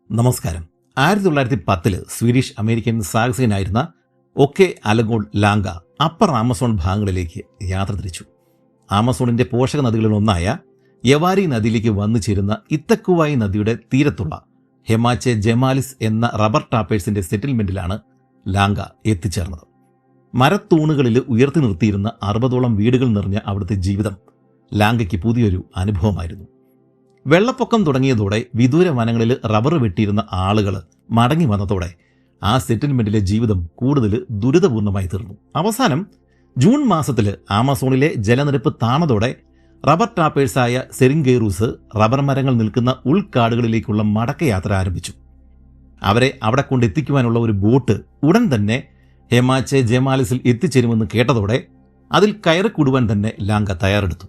നമസ്കാരം. 1910 Swedish American സാഹസികനായിരുന്ന ഒക്കെ അലഗോഡ് ലാംഗ upper Amazon ഭാഗങ്ങളിലേക്ക് യാത്ര തിരിച്ചു. ആമസോണിന്റെ പോഷക നദികളിലൊന്നായ യവാരി നദിയിലേക്ക് വന്നു ചേരുന്ന ഇത്തക്കുവായി നദിയുടെ തീരത്തുള്ള ഹെമാച്ചെ ജമാലിസ് എന്ന റബ്ബർ ടാപ്പേഴ്സിന്റെ സെറ്റിൽമെന്റിലാണ് ലാംഗ എത്തിച്ചേർന്നത്. മരത്തൂണുകളിൽ ഉയർത്തി നിർത്തിയിരുന്ന 60ഓളം വീടുകൾ നിറഞ്ഞ അവിടുത്തെ ജീവിതം ലാംഗയ്ക്ക് പുതിയൊരു അനുഭവമായിരുന്നു. വെള്ളപ്പൊക്കം തുടങ്ങിയതോടെ വിദൂര വനങ്ങളിൽ റബ്ബർ വെട്ടിയിരുന്ന ആളുകൾ മടങ്ങി വന്നതോടെ ആ സെറ്റിൽമെന്റിലെ ജീവിതം കൂടുതൽ ദുരിതപൂർണമായി തീർന്നു. അവസാനം ജൂൺ മാസത്തിൽ ആമസോണിലെ ജലനിരപ്പ് താണതോടെ റബ്ബർ ടാപ്പേഴ്സായ സെറിംഗേറൂസ് റബ്ബർ മരങ്ങൾ നിൽക്കുന്ന ഉൾക്കാടുകളിലേക്കുള്ള മടക്കയാത്ര ആരംഭിച്ചു. അവരെ അവിടെ കൊണ്ടെത്തിക്കുവാനുള്ള ഒരു ബോട്ട് ഉടൻ തന്നെ ഹെമാച്ചെ ജമാലിസിൽ എത്തിച്ചേരുമെന്ന് കേട്ടതോടെ അതിൽ കയറിക്കൂടുവാൻ തന്നെ ലാംഗ തയ്യാറെടുത്തു.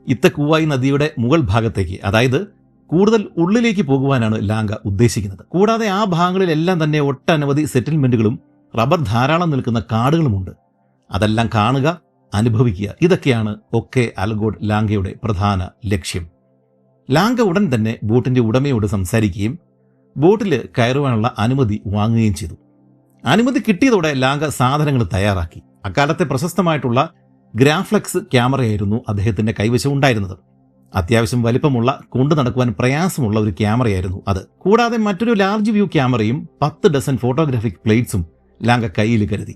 ഇത്തക്കുവായി നദിയുടെ മുകൾ ഭാഗത്തേക്ക്, അതായത് കൂടുതൽ ഉള്ളിലേക്ക് പോകുവാനാണ് ലാംഗ ഉദ്ദേശിക്കുന്നത്. കൂടാതെ ആ ഭാഗങ്ങളിലെല്ലാം തന്നെ ഒട്ടനവധി സെറ്റിൽമെന്റുകളും റബ്ബർ ധാരാളം നിൽക്കുന്ന കാടുകളുമുണ്ട്. അതെല്ലാം കാണുക, അനുഭവിക്കുക. ഇതൊക്കെയാണ് ഒക്കെ അലഗോഡ് ലാംഗയുടെ പ്രധാന ലക്ഷ്യം. ലാംഗ ഉടൻ തന്നെ ബോട്ടിന്റെ ഉടമയോട് സംസാരിക്കുകയും ബോട്ടിൽ കയറുവാനുള്ള അനുമതി വാങ്ങുകയും ചെയ്തു. അനുമതി കിട്ടിയതോടെ ലാംഗ സാധനങ്ങൾ തയ്യാറാക്കി. അക്കാലത്തെ പ്രശസ്തമായിട്ടുള്ള ഗ്രാഫ്ലെക്സ് ക്യാമറയായിരുന്നു അദ്ദേഹത്തിന്റെ കൈവശം ഉണ്ടായിരുന്നത്. അത്യാവശ്യം വലിപ്പമുള്ള, കൊണ്ടു നടക്കുവാൻ പ്രയാസമുള്ള ഒരു ക്യാമറയായിരുന്നു അത്. കൂടാതെ മറ്റൊരു ലാർജ് വ്യൂ ക്യാമറയും 10 ഡസൻ ഫോട്ടോഗ്രാഫിക് പ്ലേറ്റ്സും ലാംഗ കയ്യിൽ കരുതി.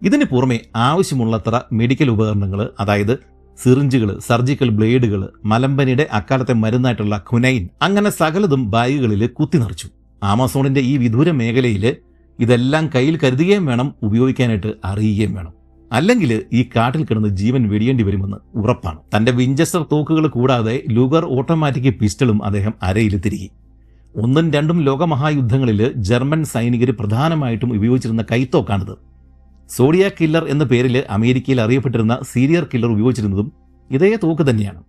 ഇതിന് പുറമെ ആവശ്യമുള്ളത്ര മെഡിക്കൽ ഉപകരണങ്ങൾ, അതായത് സിറിഞ്ചുകൾ, സർജിക്കൽ ബ്ലേഡുകൾ, മലമ്പനിയുടെ അക്കാലത്തെ മരുന്നായിട്ടുള്ള ഖുനൈൻ, അങ്ങനെ സകലതും ബാഗുകളിൽ കുത്തി നിറച്ചു. ആമസോണിന്റെ ഈ വിദൂര മേഖലയിൽ ഇതെല്ലാം കയ്യിൽ കരുതുകയും വേണം, ഉപയോഗിക്കാനായിട്ട് അറിയുകയും വേണം. അല്ലെങ്കിൽ ഈ കാട്ടിൽ കിടന്ന് ജീവൻ വെടിയേണ്ടി വരുമെന്ന് ഉറപ്പാണ്. തന്റെ വിഞ്ചസ്റ്റർ തോക്കുകൾ കൂടാതെ ലൂഗർ ഓട്ടോമാറ്റിക് പിസ്റ്റളും അദ്ദേഹം അരയിൽ തിരികെ. 1ഉം 2ഉം ലോകമഹായുദ്ധങ്ങളിൽ ജർമ്മൻ സൈനികർ പ്രധാനമായിട്ടും ഉപയോഗിച്ചിരുന്ന കൈത്തോക്കാണിത്. സോഡിയ കില്ലർ എന്ന പേരിൽ അമേരിക്കയിൽ അറിയപ്പെട്ടിരുന്ന സീരിയർ കില്ലർ ഉപയോഗിച്ചിരുന്നതും ഇതേ തോക്ക് തന്നെയാണ്.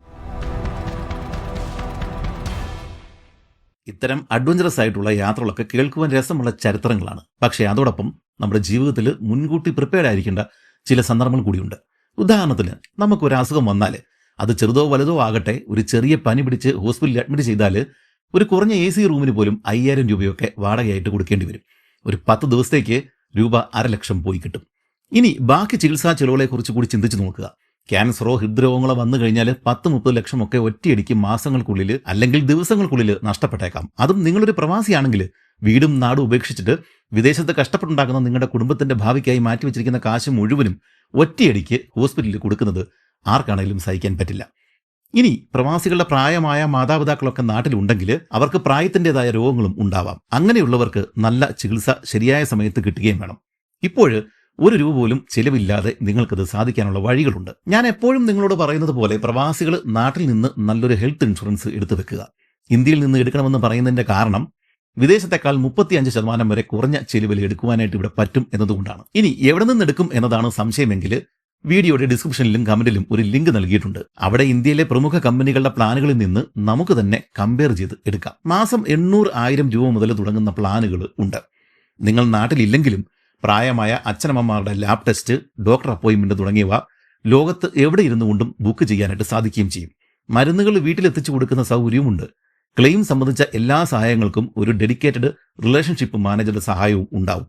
ഇത്തരം അഡ്വഞ്ചറസ് ആയിട്ടുള്ള യാത്രകളൊക്കെ കേൾക്കുവാൻ രസമുള്ള ചരിത്രങ്ങളാണ്. പക്ഷേ അതോടൊപ്പം നമ്മുടെ ജീവിതത്തിൽ മുൻകൂട്ടി പ്രിപ്പയർഡ് ആയിരിക്കേണ്ട ചില സന്ദർഭങ്ങൾ കൂടിയുണ്ട്. ഉദാഹരണത്തിന്, നമുക്കൊരു അസുഖം വന്നാൽ, അത് ചെറുതോ വലുതോ ആകട്ടെ, ഒരു ചെറിയ പനി പിടിച്ച് ഹോസ്പിറ്റലിൽ അഡ്മിറ്റ് ചെയ്താൽ ഒരു കുറഞ്ഞ AC റൂമിന് പോലും 5000 രൂപയൊക്കെ വാടകയായിട്ട് കൊടുക്കേണ്ടി വരും. ഒരു 10 ദിവസത്തേക്ക് രൂപ 1,00,000 പോയി കിട്ടും. ഇനി ബാക്കി ചികിത്സാ ചെലവുകളെക്കുറിച്ച് കൂടി ചിന്തിച്ചു നോക്കുക. ക്യാൻസറോ ഹൃദ്രോഗങ്ങളോ വന്നു കഴിഞ്ഞാൽ 10-30 ലക്ഷം ഒക്കെ ഒറ്റയടിക്ക് മാസങ്ങൾക്കുള്ളിൽ അല്ലെങ്കിൽ ദിവസങ്ങൾക്കുള്ളിൽ നഷ്ടപ്പെട്ടേക്കാം. അതും നിങ്ങളൊരു പ്രവാസിയാണെങ്കിൽ വീടും നാടും ഉപേക്ഷിച്ചിട്ട് വിദേശത്ത് കഷ്ടപ്പെട്ടുണ്ടാക്കുന്ന നിങ്ങളുടെ കുടുംബത്തിന്റെ ഭാവിക്കായി മാറ്റിവെച്ചിരിക്കുന്ന കാശ് മുഴുവനും ഒറ്റയടിക്ക് ഹോസ്പിറ്റലിൽ കൊടുക്കുന്നത് ആർക്കാണെങ്കിലും സഹിക്കാൻ പറ്റില്ല. ഇനി പ്രവാസികളുടെ പ്രായമായ മാതാപിതാക്കളൊക്കെ നാട്ടിലുണ്ടെങ്കിൽ അവർക്ക് പ്രായത്തിൻ്റെതായ രോഗങ്ങളും ഉണ്ടാവാം. അങ്ങനെയുള്ളവർക്ക് നല്ല ചികിത്സ ശരിയായ സമയത്ത് കിട്ടുകയും വേണം. ഇപ്പോൾ 1 രൂപ പോലും ചെലവില്ലാതെ നിങ്ങൾക്കത് സാധിക്കാനുള്ള വഴികളുണ്ട്. ഞാൻ എപ്പോഴും നിങ്ങളോട് പറയുന്നത് പോലെ പ്രവാസികൾ നാട്ടിൽ നിന്ന് നല്ലൊരു ഹെൽത്ത് ഇൻഷുറൻസ് എടുത്തു വെക്കുക. ഇന്ത്യയിൽ നിന്ന് എടുക്കണമെന്ന് പറയുന്നതിന്റെ കാരണം വിദേശത്തെക്കാൾ 35% വരെ കുറഞ്ഞ ചെലവിൽ എടുക്കുവാനായിട്ട് ഇവിടെ പറ്റും എന്നതുകൊണ്ടാണ്. ഇനി എവിടെ നിന്ന് എടുക്കും എന്നതാണ് സംശയമെങ്കിൽ വീഡിയോയുടെ ഡിസ്ക്രിപ്ഷനിലും കമന്റിലും ഒരു ലിങ്ക് നൽകിയിട്ടുണ്ട്. അവിടെ ഇന്ത്യയിലെ പ്രമുഖ കമ്പനികളുടെ പ്ലാനുകളിൽ നിന്ന് നമുക്ക് തന്നെ കമ്പയർ ചെയ്ത് എടുക്കാം. മാസം 800,000 രൂപ മുതൽ തുടങ്ങുന്ന പ്ലാനുകൾ ഉണ്ട്. നിങ്ങൾ നാട്ടിലില്ലെങ്കിലും പ്രായമായ അച്ഛനമ്മമാരുടെ ലാബ് ടെസ്റ്റ്, ഡോക്ടർ അപ്പോയിന്റ്മെന്റ് തുടങ്ങിയവ ലോകത്ത് എവിടെ ഇരുന്നു കൊണ്ടും ബുക്ക് ചെയ്യാനായിട്ട് സാധിക്കുകയും ചെയ്യും. മരുന്നുകൾ വീട്ടിലെത്തിച്ചു കൊടുക്കുന്ന സൗകര്യവുമുണ്ട്. ക്ലെയിം സംബന്ധിച്ച എല്ലാ സഹായങ്ങൾക്കും ഒരു ഡെഡിക്കേറ്റഡ് റിലേഷൻഷിപ്പ് മാനേജറുടെ സഹായവും ഉണ്ടാവും.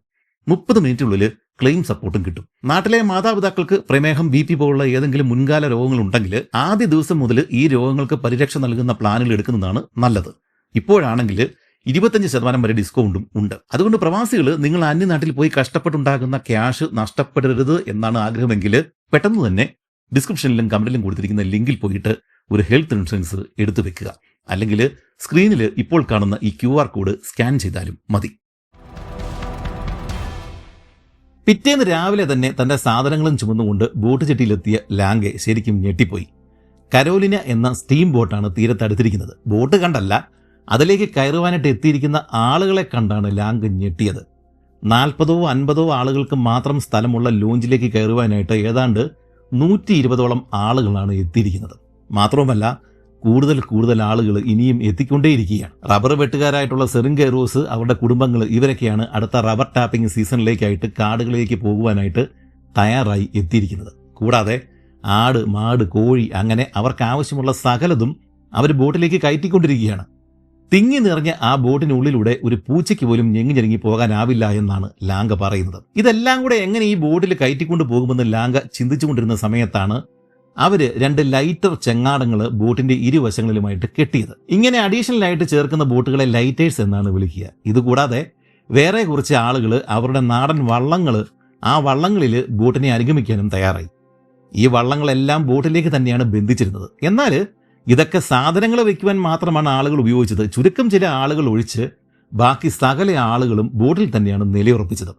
30 മിനിറ്റിനുള്ളിൽ ക്ലെയിം സപ്പോർട്ടും കിട്ടും. നാട്ടിലെ മാതാപിതാക്കൾക്ക് പ്രമേഹം, BP പോലുള്ള ഏതെങ്കിലും മുൻകാല രോഗങ്ങൾ ഉണ്ടെങ്കിൽ ആദ്യ ദിവസം മുതൽ ഈ രോഗങ്ങൾക്ക് പരിരക്ഷ നൽകുന്ന പ്ലാനുകൾ എടുക്കുന്നതാണ് നല്ലത്. ഇപ്പോഴാണെങ്കിൽ 25% വരെ ഡിസ്കൗണ്ടും ഉണ്ട്. അതുകൊണ്ട് പ്രവാസികൾ, നിങ്ങൾ അന്യനാട്ടിൽ പോയി കഷ്ടപ്പെട്ടുണ്ടാകുന്ന ക്യാഷ് നഷ്ടപ്പെടരുത് എന്നാണ് ആഗ്രഹമെങ്കിൽ പെട്ടെന്ന് തന്നെ ഡിസ്ക്രിപ്ഷനിലും കമന്റിലും കൊടുത്തിരിക്കുന്ന ലിങ്കിൽ പോയിട്ട് ഒരു ഹെൽത്ത് ഇൻഷുറൻസ് എടുത്തു വെക്കുക. അല്ലെങ്കിൽ സ്ക്രീനിൽ ഇപ്പോൾ കാണുന്ന ഈ QR കോഡ് സ്കാൻ ചെയ്താലും മതി. പിറ്റേന്ന് രാവിലെ തന്നെ തന്റെ സാധനങ്ങളും ചുമന്നുകൊണ്ട് ബോട്ട് ചെട്ടിയിലെത്തിയ ലാംഗെ ശരിക്കും ഞെട്ടിപ്പോയി. കരോലിന എന്ന സ്റ്റീം ബോട്ടാണ് തീരത്തടുത്തിരിക്കുന്നത്. ബോട്ട് കണ്ടല്ല, അതിലേക്ക് കയറുവാനായിട്ട് എത്തിയിരിക്കുന്ന ആളുകളെ കണ്ടാണ് ലാംഗ ഞെട്ടിയത്. 40-50 ആളുകൾക്ക് മാത്രം സ്ഥലമുള്ള ലോഞ്ചിലേക്ക് കയറുവാനായിട്ട് ഏതാണ്ട് 120ഓളം ആളുകളാണ് എത്തിയിരിക്കുന്നത്. മാത്രവുമല്ല, കൂടുതൽ ആളുകൾ ഇനിയും എത്തിക്കൊണ്ടേയിരിക്കുകയാണ്. റബ്ബർ വെട്ടുകാരായിട്ടുള്ള സെറിംഗേറൂസ്, അവരുടെ കുടുംബങ്ങൾ, ഇവരൊക്കെയാണ് അടുത്ത റബ്ബർ ടാപ്പിംഗ് സീസണിലേക്കായിട്ട് കാടുകളിലേക്ക് പോകുവാനായിട്ട് തയ്യാറായി എത്തിയിരിക്കുന്നത്. കൂടാതെ ആട്, മാട്, കോഴി, അങ്ങനെ അവർക്ക് ആവശ്യമുള്ള സകലതും അവർ ബോട്ടിലേക്ക് കയറ്റിക്കൊണ്ടിരിക്കുകയാണ്. തിങ്ങി നിറഞ്ഞ ആ ബോട്ടിനുള്ളിലൂടെ ഒരു പൂച്ചയ്ക്ക് പോലും ഞെങ്ങി പോകാനാവില്ല എന്നാണ് ലാങ്ക പറയുന്നത്. ഇതെല്ലാം കൂടെ എങ്ങനെ ഈ ബോട്ടിൽ കയറ്റിക്കൊണ്ട് പോകുമെന്ന് ലാങ്ക ചിന്തിച്ചുകൊണ്ടിരുന്ന സമയത്താണ് അവര് 2 ലൈറ്റർ ചെങ്ങാടങ്ങൾ ബോട്ടിന്റെ ഇരുവശങ്ങളിലുമായിട്ട് കെട്ടിയത്. ഇങ്ങനെ അഡീഷണൽ ആയിട്ട് ചേർക്കുന്ന ബോട്ടുകളെ ലൈറ്റേഴ്സ് എന്നാണ് വിളിക്കുക. ഇതുകൂടാതെ വേറെ കുറച്ച് ആളുകൾ അവരുടെ നാടൻ വള്ളങ്ങൾ, ആ വള്ളങ്ങളിൽ ബോട്ടിനെ അനുഗമിക്കാനും തയ്യാറായി. ഈ വള്ളങ്ങളെല്ലാം ബോട്ടിലേക്ക് തന്നെയാണ് ബന്ധിച്ചിരുന്നത്. എന്നാൽ ഇതൊക്കെ സാധനങ്ങൾ വയ്ക്കുവാൻ മാത്രമാണ് ആളുകൾ ഉപയോഗിച്ചത്. ചുരുക്കം ചില ആളുകൾ ഒഴിച്ച് ബാക്കി സകല ആളുകളും ബോട്ടിൽ തന്നെയാണ് നിലയുറപ്പിച്ചത്.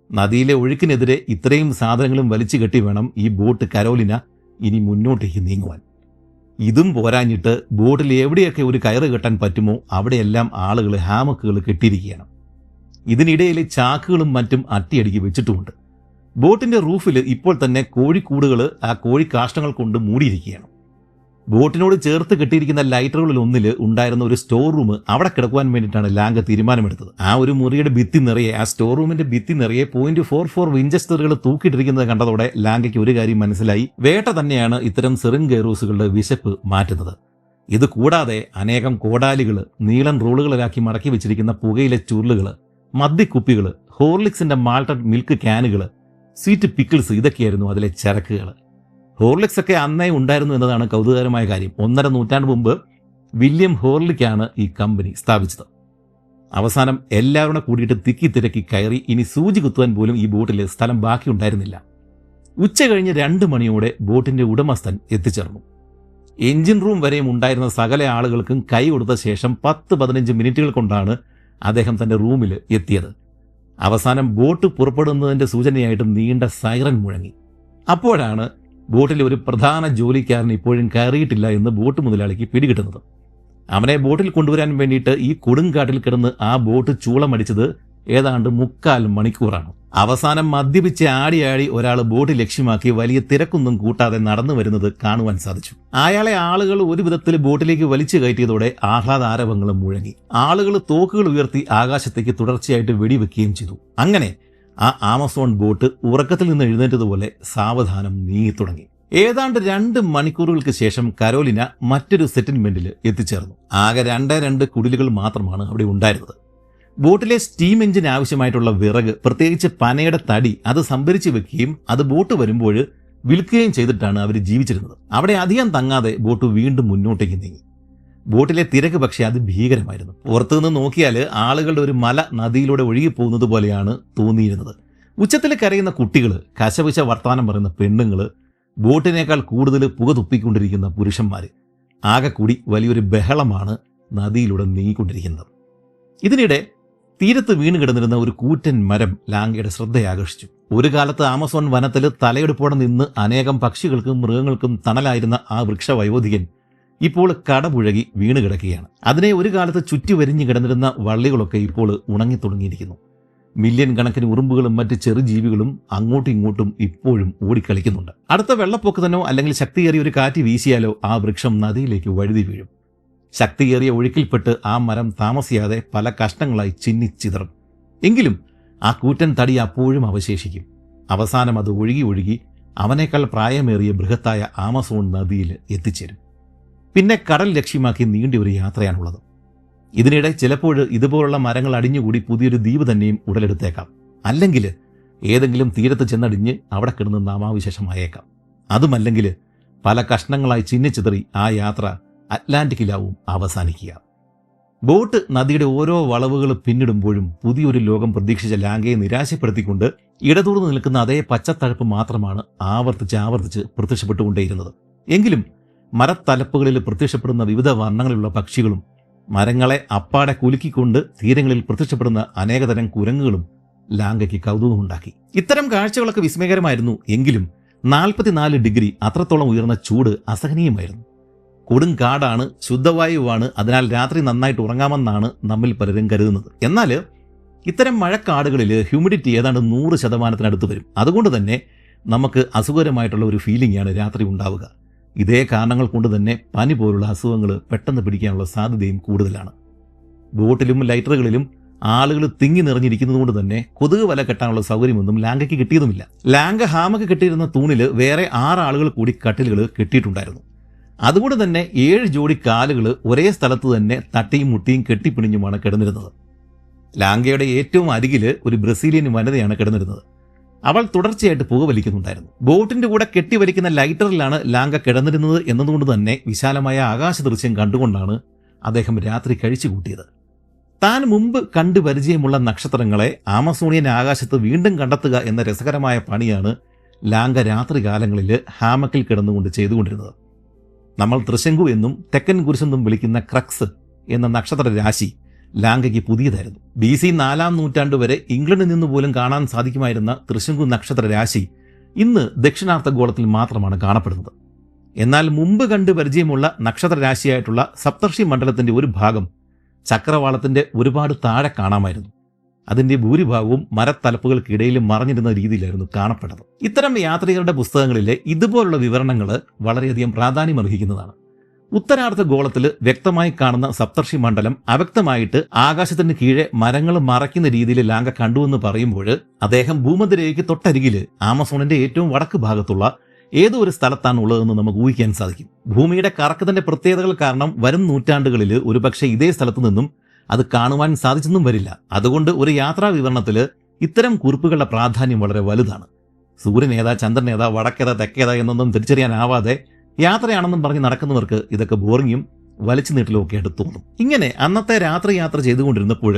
നദിയിലെ ഒഴുക്കിനെതിരെ ഇത്രയും സാധനങ്ങളും വലിച്ചു കെട്ടി വേണം ഈ ബോട്ട് കരോലിന ഇനി മുന്നോട്ടേക്ക് നീങ്ങുവാൻ. ഇതും പോരാഞ്ഞിട്ട് ബോട്ടിൽ എവിടെയൊക്കെ ഒരു കയറ് കെട്ടാൻ പറ്റുമോ അവിടെയെല്ലാം ആളുകൾ ഹാമക്കുകൾ കെട്ടിയിരിക്കുകയാണ്. ഇതിനിടയിൽ ചാക്കുകളും മറ്റും അട്ടിയടിക്ക് വെച്ചിട്ടുമുണ്ട്. ബോട്ടിന്റെ റൂഫിൽ ഇപ്പോൾ തന്നെ കോഴിക്കൂടുകൾ ആ കോഴി കാഷ്ടങ്ങൾ കൊണ്ട് മൂടിയിരിക്കുകയാണ്. ബോട്ടിനോട് ചേർത്ത് കെട്ടിയിരിക്കുന്ന ലൈറ്ററുകളിൽ ഒന്നിൽ ഉണ്ടായിരുന്ന ഒരു സ്റ്റോർ റൂം അവിടെ കിടക്കുവാൻ വേണ്ടിയിട്ടാണ് ലാങ്ക തീരുമാനമെടുത്തത്. ആ ഒരു മുറിയുടെ ഭിത്തി നിറയെ, ആ സ്റ്റോർ റൂമിന്റെ ഭിത്തി നിറയെ .44 വിഞ്ചസ്റ്ററുകൾ തൂക്കിയിട്ടിരിക്കുന്നത് കണ്ടതോടെ ലാങ്കയ്ക്ക് ഒരു കാര്യം മനസ്സിലായി. വേട്ട തന്നെയാണ് ഇത്തരം സെറിൻഗേറൂസുകളുടെ വിശപ്പ് മാറ്റുന്നത്. ഇത് കൂടാതെ അനേകം കോടാലികൾ, നീളൻ റോളുകളിലാക്കി മടക്കി വെച്ചിരിക്കുന്ന പുകയിലെ ചുരുളുകൾ, മദ്യക്കുപ്പികൾ, ഹോർലിക്സിന്റെ മാൾട്ടഡ് മിൽക്ക് ക്യാനുകൾ, സ്വീറ്റ് പിക്കിൾസ്, ഇതൊക്കെയായിരുന്നു അതിലെ ചരക്കുകൾ. ഹോർലിക്സ് ഒക്കെ അന്നേ ഉണ്ടായിരുന്നു എന്നതാണ് കൗതുകകരമായ കാര്യം. 1.5 നൂറ്റാണ്ട് മുമ്പ് വില്യം ഹോർലിക്കാണ് ഈ കമ്പനി സ്ഥാപിച്ചത്. അവസാനം എല്ലാവരും കൂടിയിട്ട് തിക്കി തിരക്കി കയറി. ഇനി സൂചി കുത്തുവാൻ പോലും ഈ ബോട്ടിൽ സ്ഥലം ബാക്കിയുണ്ടായിരുന്നില്ല. ഉച്ച കഴിഞ്ഞ് 2 മണിയോടെ ബോട്ടിന്റെ ഉടമസ്ഥൻ എത്തിച്ചേർന്നു. എഞ്ചിൻ റൂം വരെയും ഉണ്ടായിരുന്ന സകല ആളുകൾക്കും കൈ കൊടുത്ത ശേഷം 10-15 മിനിറ്റുകൾ കൊണ്ടാണ് അദ്ദേഹം തന്റെ റൂമിൽ എത്തിയത്. അവസാനം ബോട്ട് പുറപ്പെടുന്നതിന്റെ സൂചനയായിട്ട് നീണ്ട സൈറൻ മുഴങ്ങി. അപ്പോഴാണ് ബോട്ടിലെ ഒരു പ്രധാന ജോലിക്കാരൻ ഇപ്പോഴും കയറിയിട്ടില്ല എന്ന് ബോട്ട് മുതലാളിക്ക് പിടികിട്ടുന്നത്. അവനെ ബോട്ടിൽ കൊണ്ടുവരാൻ വേണ്ടിയിട്ട് ഈ കൊടുങ്കാട്ടിൽ കിടന്ന് ആ ബോട്ട് ചൂളമടിച്ചത് ഏതാണ്ട് 3/4 മണിക്കൂറാണ്. അവസാനം മദ്യപിച്ച് ആടി ഒരാൾ ബോട്ട് ലക്ഷ്യമാക്കി വലിയ തിരക്കൊന്നും കൂട്ടാതെ നടന്നു വരുന്നത് കാണുവാൻ സാധിച്ചു. അയാളെ ആളുകൾ ഒരു വിധത്തിൽ ബോട്ടിലേക്ക് വലിച്ചു കയറ്റിയതോടെ ആഹ്ലാദാരവങ്ങളും മുഴങ്ങി. ആളുകൾ തോക്കുകൾ ഉയർത്തി ആകാശത്തേക്ക് തുടർച്ചയായിട്ട് വെടിവെക്കുകയും ചെയ്തു. അങ്ങനെ ആ ആമസോൺ ബോട്ട് ഉറക്കത്തിൽ നിന്ന് എഴുന്നേറ്റതുപോലെ സാവധാനം നീങ്ങിത്തുടങ്ങി. ഏതാണ്ട് 2 മണിക്കൂറുകൾക്ക് ശേഷം കരോലിന മറ്റൊരു സെറ്റിൽമെന്റിൽ എത്തിച്ചേർന്നു. ആകെ 2 കുടിലുകൾ മാത്രമാണ് അവിടെ ഉണ്ടായിരുന്നത്. ബോട്ടിലെ സ്റ്റീം എഞ്ചിന് ആവശ്യമായിട്ടുള്ള വിറക്, പ്രത്യേകിച്ച് പനയുടെ തടി, അത് സംഭരിച്ചു വെക്കുകയും അത് ബോട്ട് വരുമ്പോൾ വിൽക്കുകയും ചെയ്തിട്ടാണ് അവർ ജീവിച്ചിരുന്നത്. അവിടെ അധികം തങ്ങാതെ ബോട്ട് വീണ്ടും മുന്നോട്ടേക്ക് നീങ്ങി. ബോട്ടിലെ തിരക്ക് പക്ഷേ അത് ഭീകരമായിരുന്നു. പുറത്തുനിന്ന് നോക്കിയാൽ ആളുകളുടെ ഒരു മല നദിയിലൂടെ ഒഴുകിപ്പോകുന്നത് പോലെയാണ് തോന്നിയിരുന്നത്. ഉച്ചത്തിൽ കരയുന്ന കുട്ടികൾ, കശപിശ വർത്തമാനം പറയുന്ന പെണ്ണുങ്ങൾ, ബോട്ടിനേക്കാൾ കൂടുതൽ പുക തുപ്പിക്കൊണ്ടിരിക്കുന്ന പുരുഷന്മാർ, ആകെ കൂടി വലിയൊരു ബഹളമാണ് നദിയിലൂടെ നീങ്ങിക്കൊണ്ടിരിക്കുന്നത്. ഇതിനിടെ തീരത്ത് വീണ് കിടന്നിരുന്ന ഒരു കൂറ്റൻ മരം ലാങ്കയുടെ ശ്രദ്ധയാകർഷിച്ചു. ഒരു കാലത്ത് ആമസോൺ വനത്തിൽ തലയെടുപ്പോടെ നിന്ന് അനേകം പക്ഷികൾക്കും മൃഗങ്ങൾക്കും തണലായിരുന്ന ആ വൃക്ഷവയോധികൻ ഇപ്പോൾ കടപുഴകി വീണ് കിടക്കുകയാണ്. അതിനെ ഒരു കാലത്ത് ചുറ്റിവരിഞ്ഞു കിടന്നിരുന്ന വള്ളികളൊക്കെ ഇപ്പോൾ ഉണങ്ങി തുടങ്ങിയിരിക്കുന്നു. മില്യൺ കണക്കിന് ഉറുമ്പുകളും മറ്റ് ചെറുജീവികളും അങ്ങോട്ടും ഇങ്ങോട്ടും ഇപ്പോഴും ഓടിക്കളിക്കുന്നുണ്ട്. അടുത്ത വെള്ളപ്പൊക്കത്തിനോ അല്ലെങ്കിൽ ശക്തിയേറിയ ഒരു കാറ്റ് വീശിയാലോ ആ വൃക്ഷം നദിയിലേക്ക് വഴുതി വീഴും. ശക്തിയേറിയ ഒഴുക്കിൽപ്പെട്ട് ആ മരം താമസിയാതെ പല കഷ്ണങ്ങളായി ചിന്നിച്ചിതറും. എങ്കിലും ആ കൂറ്റൻ തടി അപ്പോഴും അവശേഷിക്കും. അവസാനം അത് ഒഴുകി അവനേക്കാൾ പ്രായമേറിയ ബൃഹത്തായ ആമസോൺ നദിയിൽ എത്തിച്ചേരും. പിന്നെ കടൽ ലക്ഷ്യമാക്കി നീണ്ട ഒരു യാത്രയാണുള്ളത്. ഇതിനിടെ ചിലപ്പോൾ ഇതുപോലുള്ള മരങ്ങൾ അടിഞ്ഞുകൂടി പുതിയൊരു ദ്വീപ് തന്നെയും ഉടലെടുത്തേക്കാം. അല്ലെങ്കിൽ ഏതെങ്കിലും തീരത്ത് ചെന്നടിഞ്ഞ് അവിടെ കിടന്ന് നാമാവിശേഷമായേക്കാം. അതുമല്ലെങ്കിൽ പല കഷ്ണങ്ങളായി ചിന്നിച്ചിതറി ആ യാത്ര അറ്റ്ലാന്റിക്കിലാവും അവസാനിക്കുക. ബോട്ട് നദിയുടെ ഓരോ വളവുകൾ പിന്നിടുമ്പോഴും പുതിയൊരു ലോകം പ്രതീക്ഷിച്ച ലാങ്കയെ നിരാശപ്പെടുത്തിക്കൊണ്ട് ഇടതൂർന്ന് നിൽക്കുന്ന അതേ പച്ചത്തഴപ്പ് മാത്രമാണ് ആവർത്തിച്ച് പ്രത്യക്ഷപ്പെട്ടുകൊണ്ടേയിരുന്നത്. എങ്കിലും മരത്തലപ്പുകളിൽ പ്രത്യക്ഷപ്പെടുന്ന വിവിധ വർണ്ണങ്ങളിലുള്ള പക്ഷികളും മരങ്ങളെ അപ്പാടെ കുലുക്കിക്കൊണ്ട് തീരങ്ങളിൽ പ്രത്യക്ഷപ്പെടുന്ന അനേകതരം കുരങ്ങുകളും ലാങ്കയ്ക്ക് കൗതുകമുണ്ടാക്കി. ഇത്തരം കാഴ്ചകളൊക്കെ വിസ്മയകരമായിരുന്നു. എങ്കിലും 44 ഡിഗ്രി അത്രത്തോളം ഉയർന്ന ചൂട് അസഹനീയമായിരുന്നു. കൊടും കാടാണ്, ശുദ്ധവായുവാണ്, അതിനാൽ രാത്രി നന്നായിട്ട് ഉറങ്ങാമെന്നാണ് നമ്മിൽ പലരും കരുതുന്നത്. എന്നാൽ ഇത്തരം മഴക്കാടുകളിൽ ഹ്യൂമിഡിറ്റി ഏതാണ്ട് 100% വരും. അതുകൊണ്ട് തന്നെ നമുക്ക് അസുഖകരമായിട്ടുള്ള ഒരു ഫീലിംഗാണ് രാത്രി ഉണ്ടാവുക. ഇതേ കാരണങ്ങൾ കൊണ്ട് തന്നെ പനി പോലുള്ള അസുഖങ്ങൾ പെട്ടെന്ന് പിടിക്കാനുള്ള സാധ്യതയും കൂടുതലാണ്. ബോട്ടിലും ലൈറ്ററുകളിലും ആളുകൾ തിങ്ങി നിറഞ്ഞിരിക്കുന്നത് കൊണ്ട് തന്നെ കൊതുക് വല കെട്ടാനുള്ള സൗകര്യമൊന്നും ലാങ്കയ്ക്ക് കിട്ടിയതുമില്ല. ലാങ്ക ഹാമക്ക് കെട്ടിയിരുന്ന തൂണിൽ വേറെ 6 ആളുകൾ കൂടി കട്ടിലുകൾ കെട്ടിയിട്ടുണ്ടായിരുന്നു. അതുകൊണ്ട് തന്നെ 7 ജോഡി കാലുകൾ ഒരേ സ്ഥലത്ത് തന്നെ തട്ടിയും മുട്ടിയും കെട്ടിപ്പിണിഞ്ഞുമാണ് കിടന്നിരുന്നത്. ലാങ്കയുടെ ഏറ്റവും അരികിൽ ഒരു ബ്രസീലിയൻ വനിതയാണ് കിടന്നിരുന്നത്. അവൾ തുടർച്ചയായിട്ട് പുകവലിക്കുന്നുണ്ടായിരുന്നു. ബോട്ടിന്റെ കൂടെ കെട്ടിവലിക്കുന്ന ലൈറ്ററിലാണ് ലാങ്ക കിടന്നിരുന്നത് എന്നതുകൊണ്ട് തന്നെ വിശാലമായ ആകാശ ദൃശ്യം കണ്ടുകൊണ്ടാണ് അദ്ദേഹം രാത്രി കഴിച്ചു കൂട്ടിയത്. താൻ മുമ്പ് കണ്ടു പരിചയമുള്ള നക്ഷത്രങ്ങളെ ആമസോണിയൻ ആകാശത്ത് വീണ്ടും കണ്ടെത്തുക എന്ന രസകരമായ പണിയാണ് ലാങ്ക രാത്രികാലങ്ങളിൽ ഹാമക്കിൽ കിടന്നുകൊണ്ട് ചെയ്തുകൊണ്ടിരുന്നത്. നമ്മൾ ത്രിശങ്കു എന്നും തെക്കൻ കുരിശെന്നും വിളിക്കുന്ന ക്രക്സ് എന്ന നക്ഷത്ര രാശി ലാങ്കയ്ക്ക് പുതിയതായിരുന്നു. BC 4-ാം നൂറ്റാണ്ട് വരെ ഇംഗ്ലണ്ടിൽ നിന്ന് പോലും കാണാൻ സാധിക്കുമായിരുന്ന ത്രിശങ്കു നക്ഷത്ര രാശി ഇന്ന് ദക്ഷിണാർദ്ധഗോളത്തിൽ മാത്രമാണ് കാണപ്പെടുന്നത്. എന്നാൽ മുമ്പ് കണ്ട് പരിചയമുള്ള നക്ഷത്ര രാശിയായിട്ടുള്ള സപ്തർഷി മണ്ഡലത്തിന്റെ ഒരു ഭാഗം ചക്രവാളത്തിന്റെ ഒരുപാട് താഴെ കാണാമായിരുന്നു. അതിന്റെ ഭൂരിഭാഗവും മരത്തലപ്പുകൾക്കിടയിൽ മറഞ്ഞിരുന്ന രീതിയിലായിരുന്നു കാണപ്പെട്ടത്. ഇത്തരം യാത്രികരുടെ പുസ്തകങ്ങളിലെ ഇതുപോലുള്ള വിവരണങ്ങൾ വളരെയധികം പ്രാധാന്യമർഹിക്കുന്നതാണ്. ഉത്തരാർദ്ധ ഗോളത്തിൽ വ്യക്തമായി കാണുന്ന സപ്തർഷി മണ്ഡലം അവ്യക്തമായിട്ട് ആകാശത്തിന് കീഴെ മരങ്ങൾ മറയ്ക്കുന്ന രീതിയിൽ ലാങ്ക കണ്ടുവെന്ന് പറയുമ്പോൾ അദ്ദേഹം ഭൂമധ്യരേഖയ്ക്ക് തൊട്ടരികിൽ ആമസോണിന്റെ ഏറ്റവും വടക്ക് ഭാഗത്തുള്ള ഏതോ ഒരു സ്ഥലത്താണ് ഉള്ളതെന്ന് നമുക്ക് ഊഹിക്കാൻ സാധിക്കും. ഭൂമിയുടെ കറക്കത്തിന്റെ പ്രത്യേകതകൾ കാരണം വരും നൂറ്റാണ്ടുകളിൽ ഒരുപക്ഷെ ഇതേ സ്ഥലത്തു നിന്നും അത് കാണുവാൻ സാധിച്ചെന്നും വരില്ല. അതുകൊണ്ട് ഒരു യാത്രാ വിവരണത്തിൽ ഇത്തരം കുറിപ്പുകളുടെ പ്രാധാന്യം വളരെ വലുതാണ്. സൂര്യൻ ഏതാ, ചന്ദ്രൻ ഏതാ, വടക്കേതാ, തെക്കേതാ എന്നൊന്നും തിരിച്ചറിയാനാവാതെ യാത്രയാണെന്നും പറഞ്ഞ് നടക്കുന്നവർക്ക് ഇതൊക്കെ ബോറിങ്ങും വലിച്ചു നീട്ടലും ഒക്കെ ആയിട്ട് തോന്നും. ഇങ്ങനെ അന്നത്തെ രാത്രി യാത്ര ചെയ്തുകൊണ്ടിരുന്നപ്പോൾ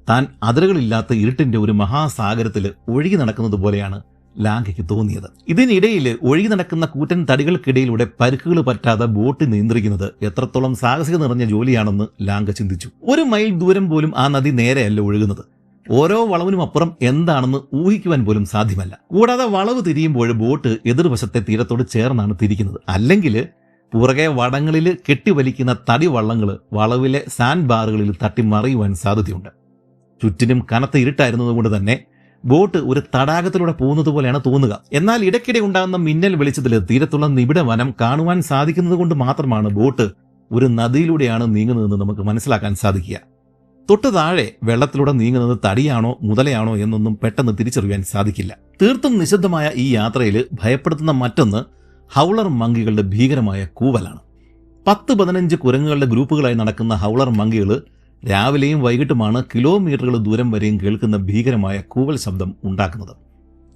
താൻ അതിരുകളില്ലാത്ത ഇരുട്ടിന്റെ ഒരു മഹാസാഗരത്തിൽ ഒഴുകി നടക്കുന്നത് പോലെയാണ് ലാങ്കയ്ക്ക് തോന്നിയത്. ഇതിനിടയിൽ ഒഴുകി നടക്കുന്ന കൂറ്റൻ തടികൾക്കിടയിലൂടെ പരുക്കുകൾ പറ്റാതെ ബോട്ട് നിയന്ത്രിക്കുന്നത് എത്രത്തോളം സാഹസിക നിറഞ്ഞ ജോലിയാണെന്ന് ലാങ്ക ചിന്തിച്ചു. 1 മൈൽ ദൂരം പോലും ആ നദി നേരെയല്ല ഒഴുകുന്നത്. ഓരോ വളവിനും അപ്പുറം എന്താണെന്ന് ഊഹിക്കുവാൻ പോലും സാധ്യമല്ല. കൂടാതെ വളവ് തിരിയുമ്പോൾ ബോട്ട് എതിർവശത്തെ തീരത്തോട് ചേർന്നാണ് തിരിക്കുന്നത്. അല്ലെങ്കിൽ പുറകെ വടങ്ങളിൽ കെട്ടിവലിക്കുന്ന തടി വള്ളങ്ങൾ വളവിലെ സാൻഡ് ബാറുകളിൽ തട്ടി മറിയുവാൻ സാധ്യതയുണ്ട്. ചുറ്റിനും കനത്ത ഇരുട്ടായിരുന്നതുകൊണ്ട് തന്നെ ബോട്ട് ഒരു തടാകത്തിലൂടെ പോകുന്നത് പോലെയാണ് തോന്നുക. എന്നാൽ ഇടയ്ക്കിടെ ഉണ്ടാകുന്ന മിന്നൽ വെളിച്ചത്തിൽ തീരത്തുള്ള നിബിഡ വനം കാണുവാൻ സാധിക്കുന്നത് കൊണ്ട് മാത്രമാണ് ബോട്ട് ഒരു നദിയിലൂടെയാണ് നീങ്ങുന്നതെന്ന് നമുക്ക് മനസ്സിലാക്കാൻ സാധിക്കുക. തൊട്ട് താഴെ വെള്ളത്തിലൂടെ നീങ്ങുന്നത് തടിയാണോ മുതലയാണോ എന്നൊന്നും പെട്ടെന്ന് തിരിച്ചറിയാൻ സാധിക്കില്ല. തീർത്തും നിശബ്ദമായ ഈ യാത്രയിൽ ഭയപ്പെടുത്തുന്ന മറ്റൊന്ന് ഹൗളർ മങ്കികളുടെ ഭീകരമായ കൂവലാണ്. 10-15 കുരങ്ങുകളുടെ ഗ്രൂപ്പുകളായി നടക്കുന്ന ഹൗളർ മങ്കികൾ രാവിലെയും വൈകിട്ടുമാണ് കിലോമീറ്ററുകൾ ദൂരം വരെയും കേൾക്കുന്ന ഭീകരമായ കൂവൽ ശബ്ദം ഉണ്ടാക്കുന്നത്.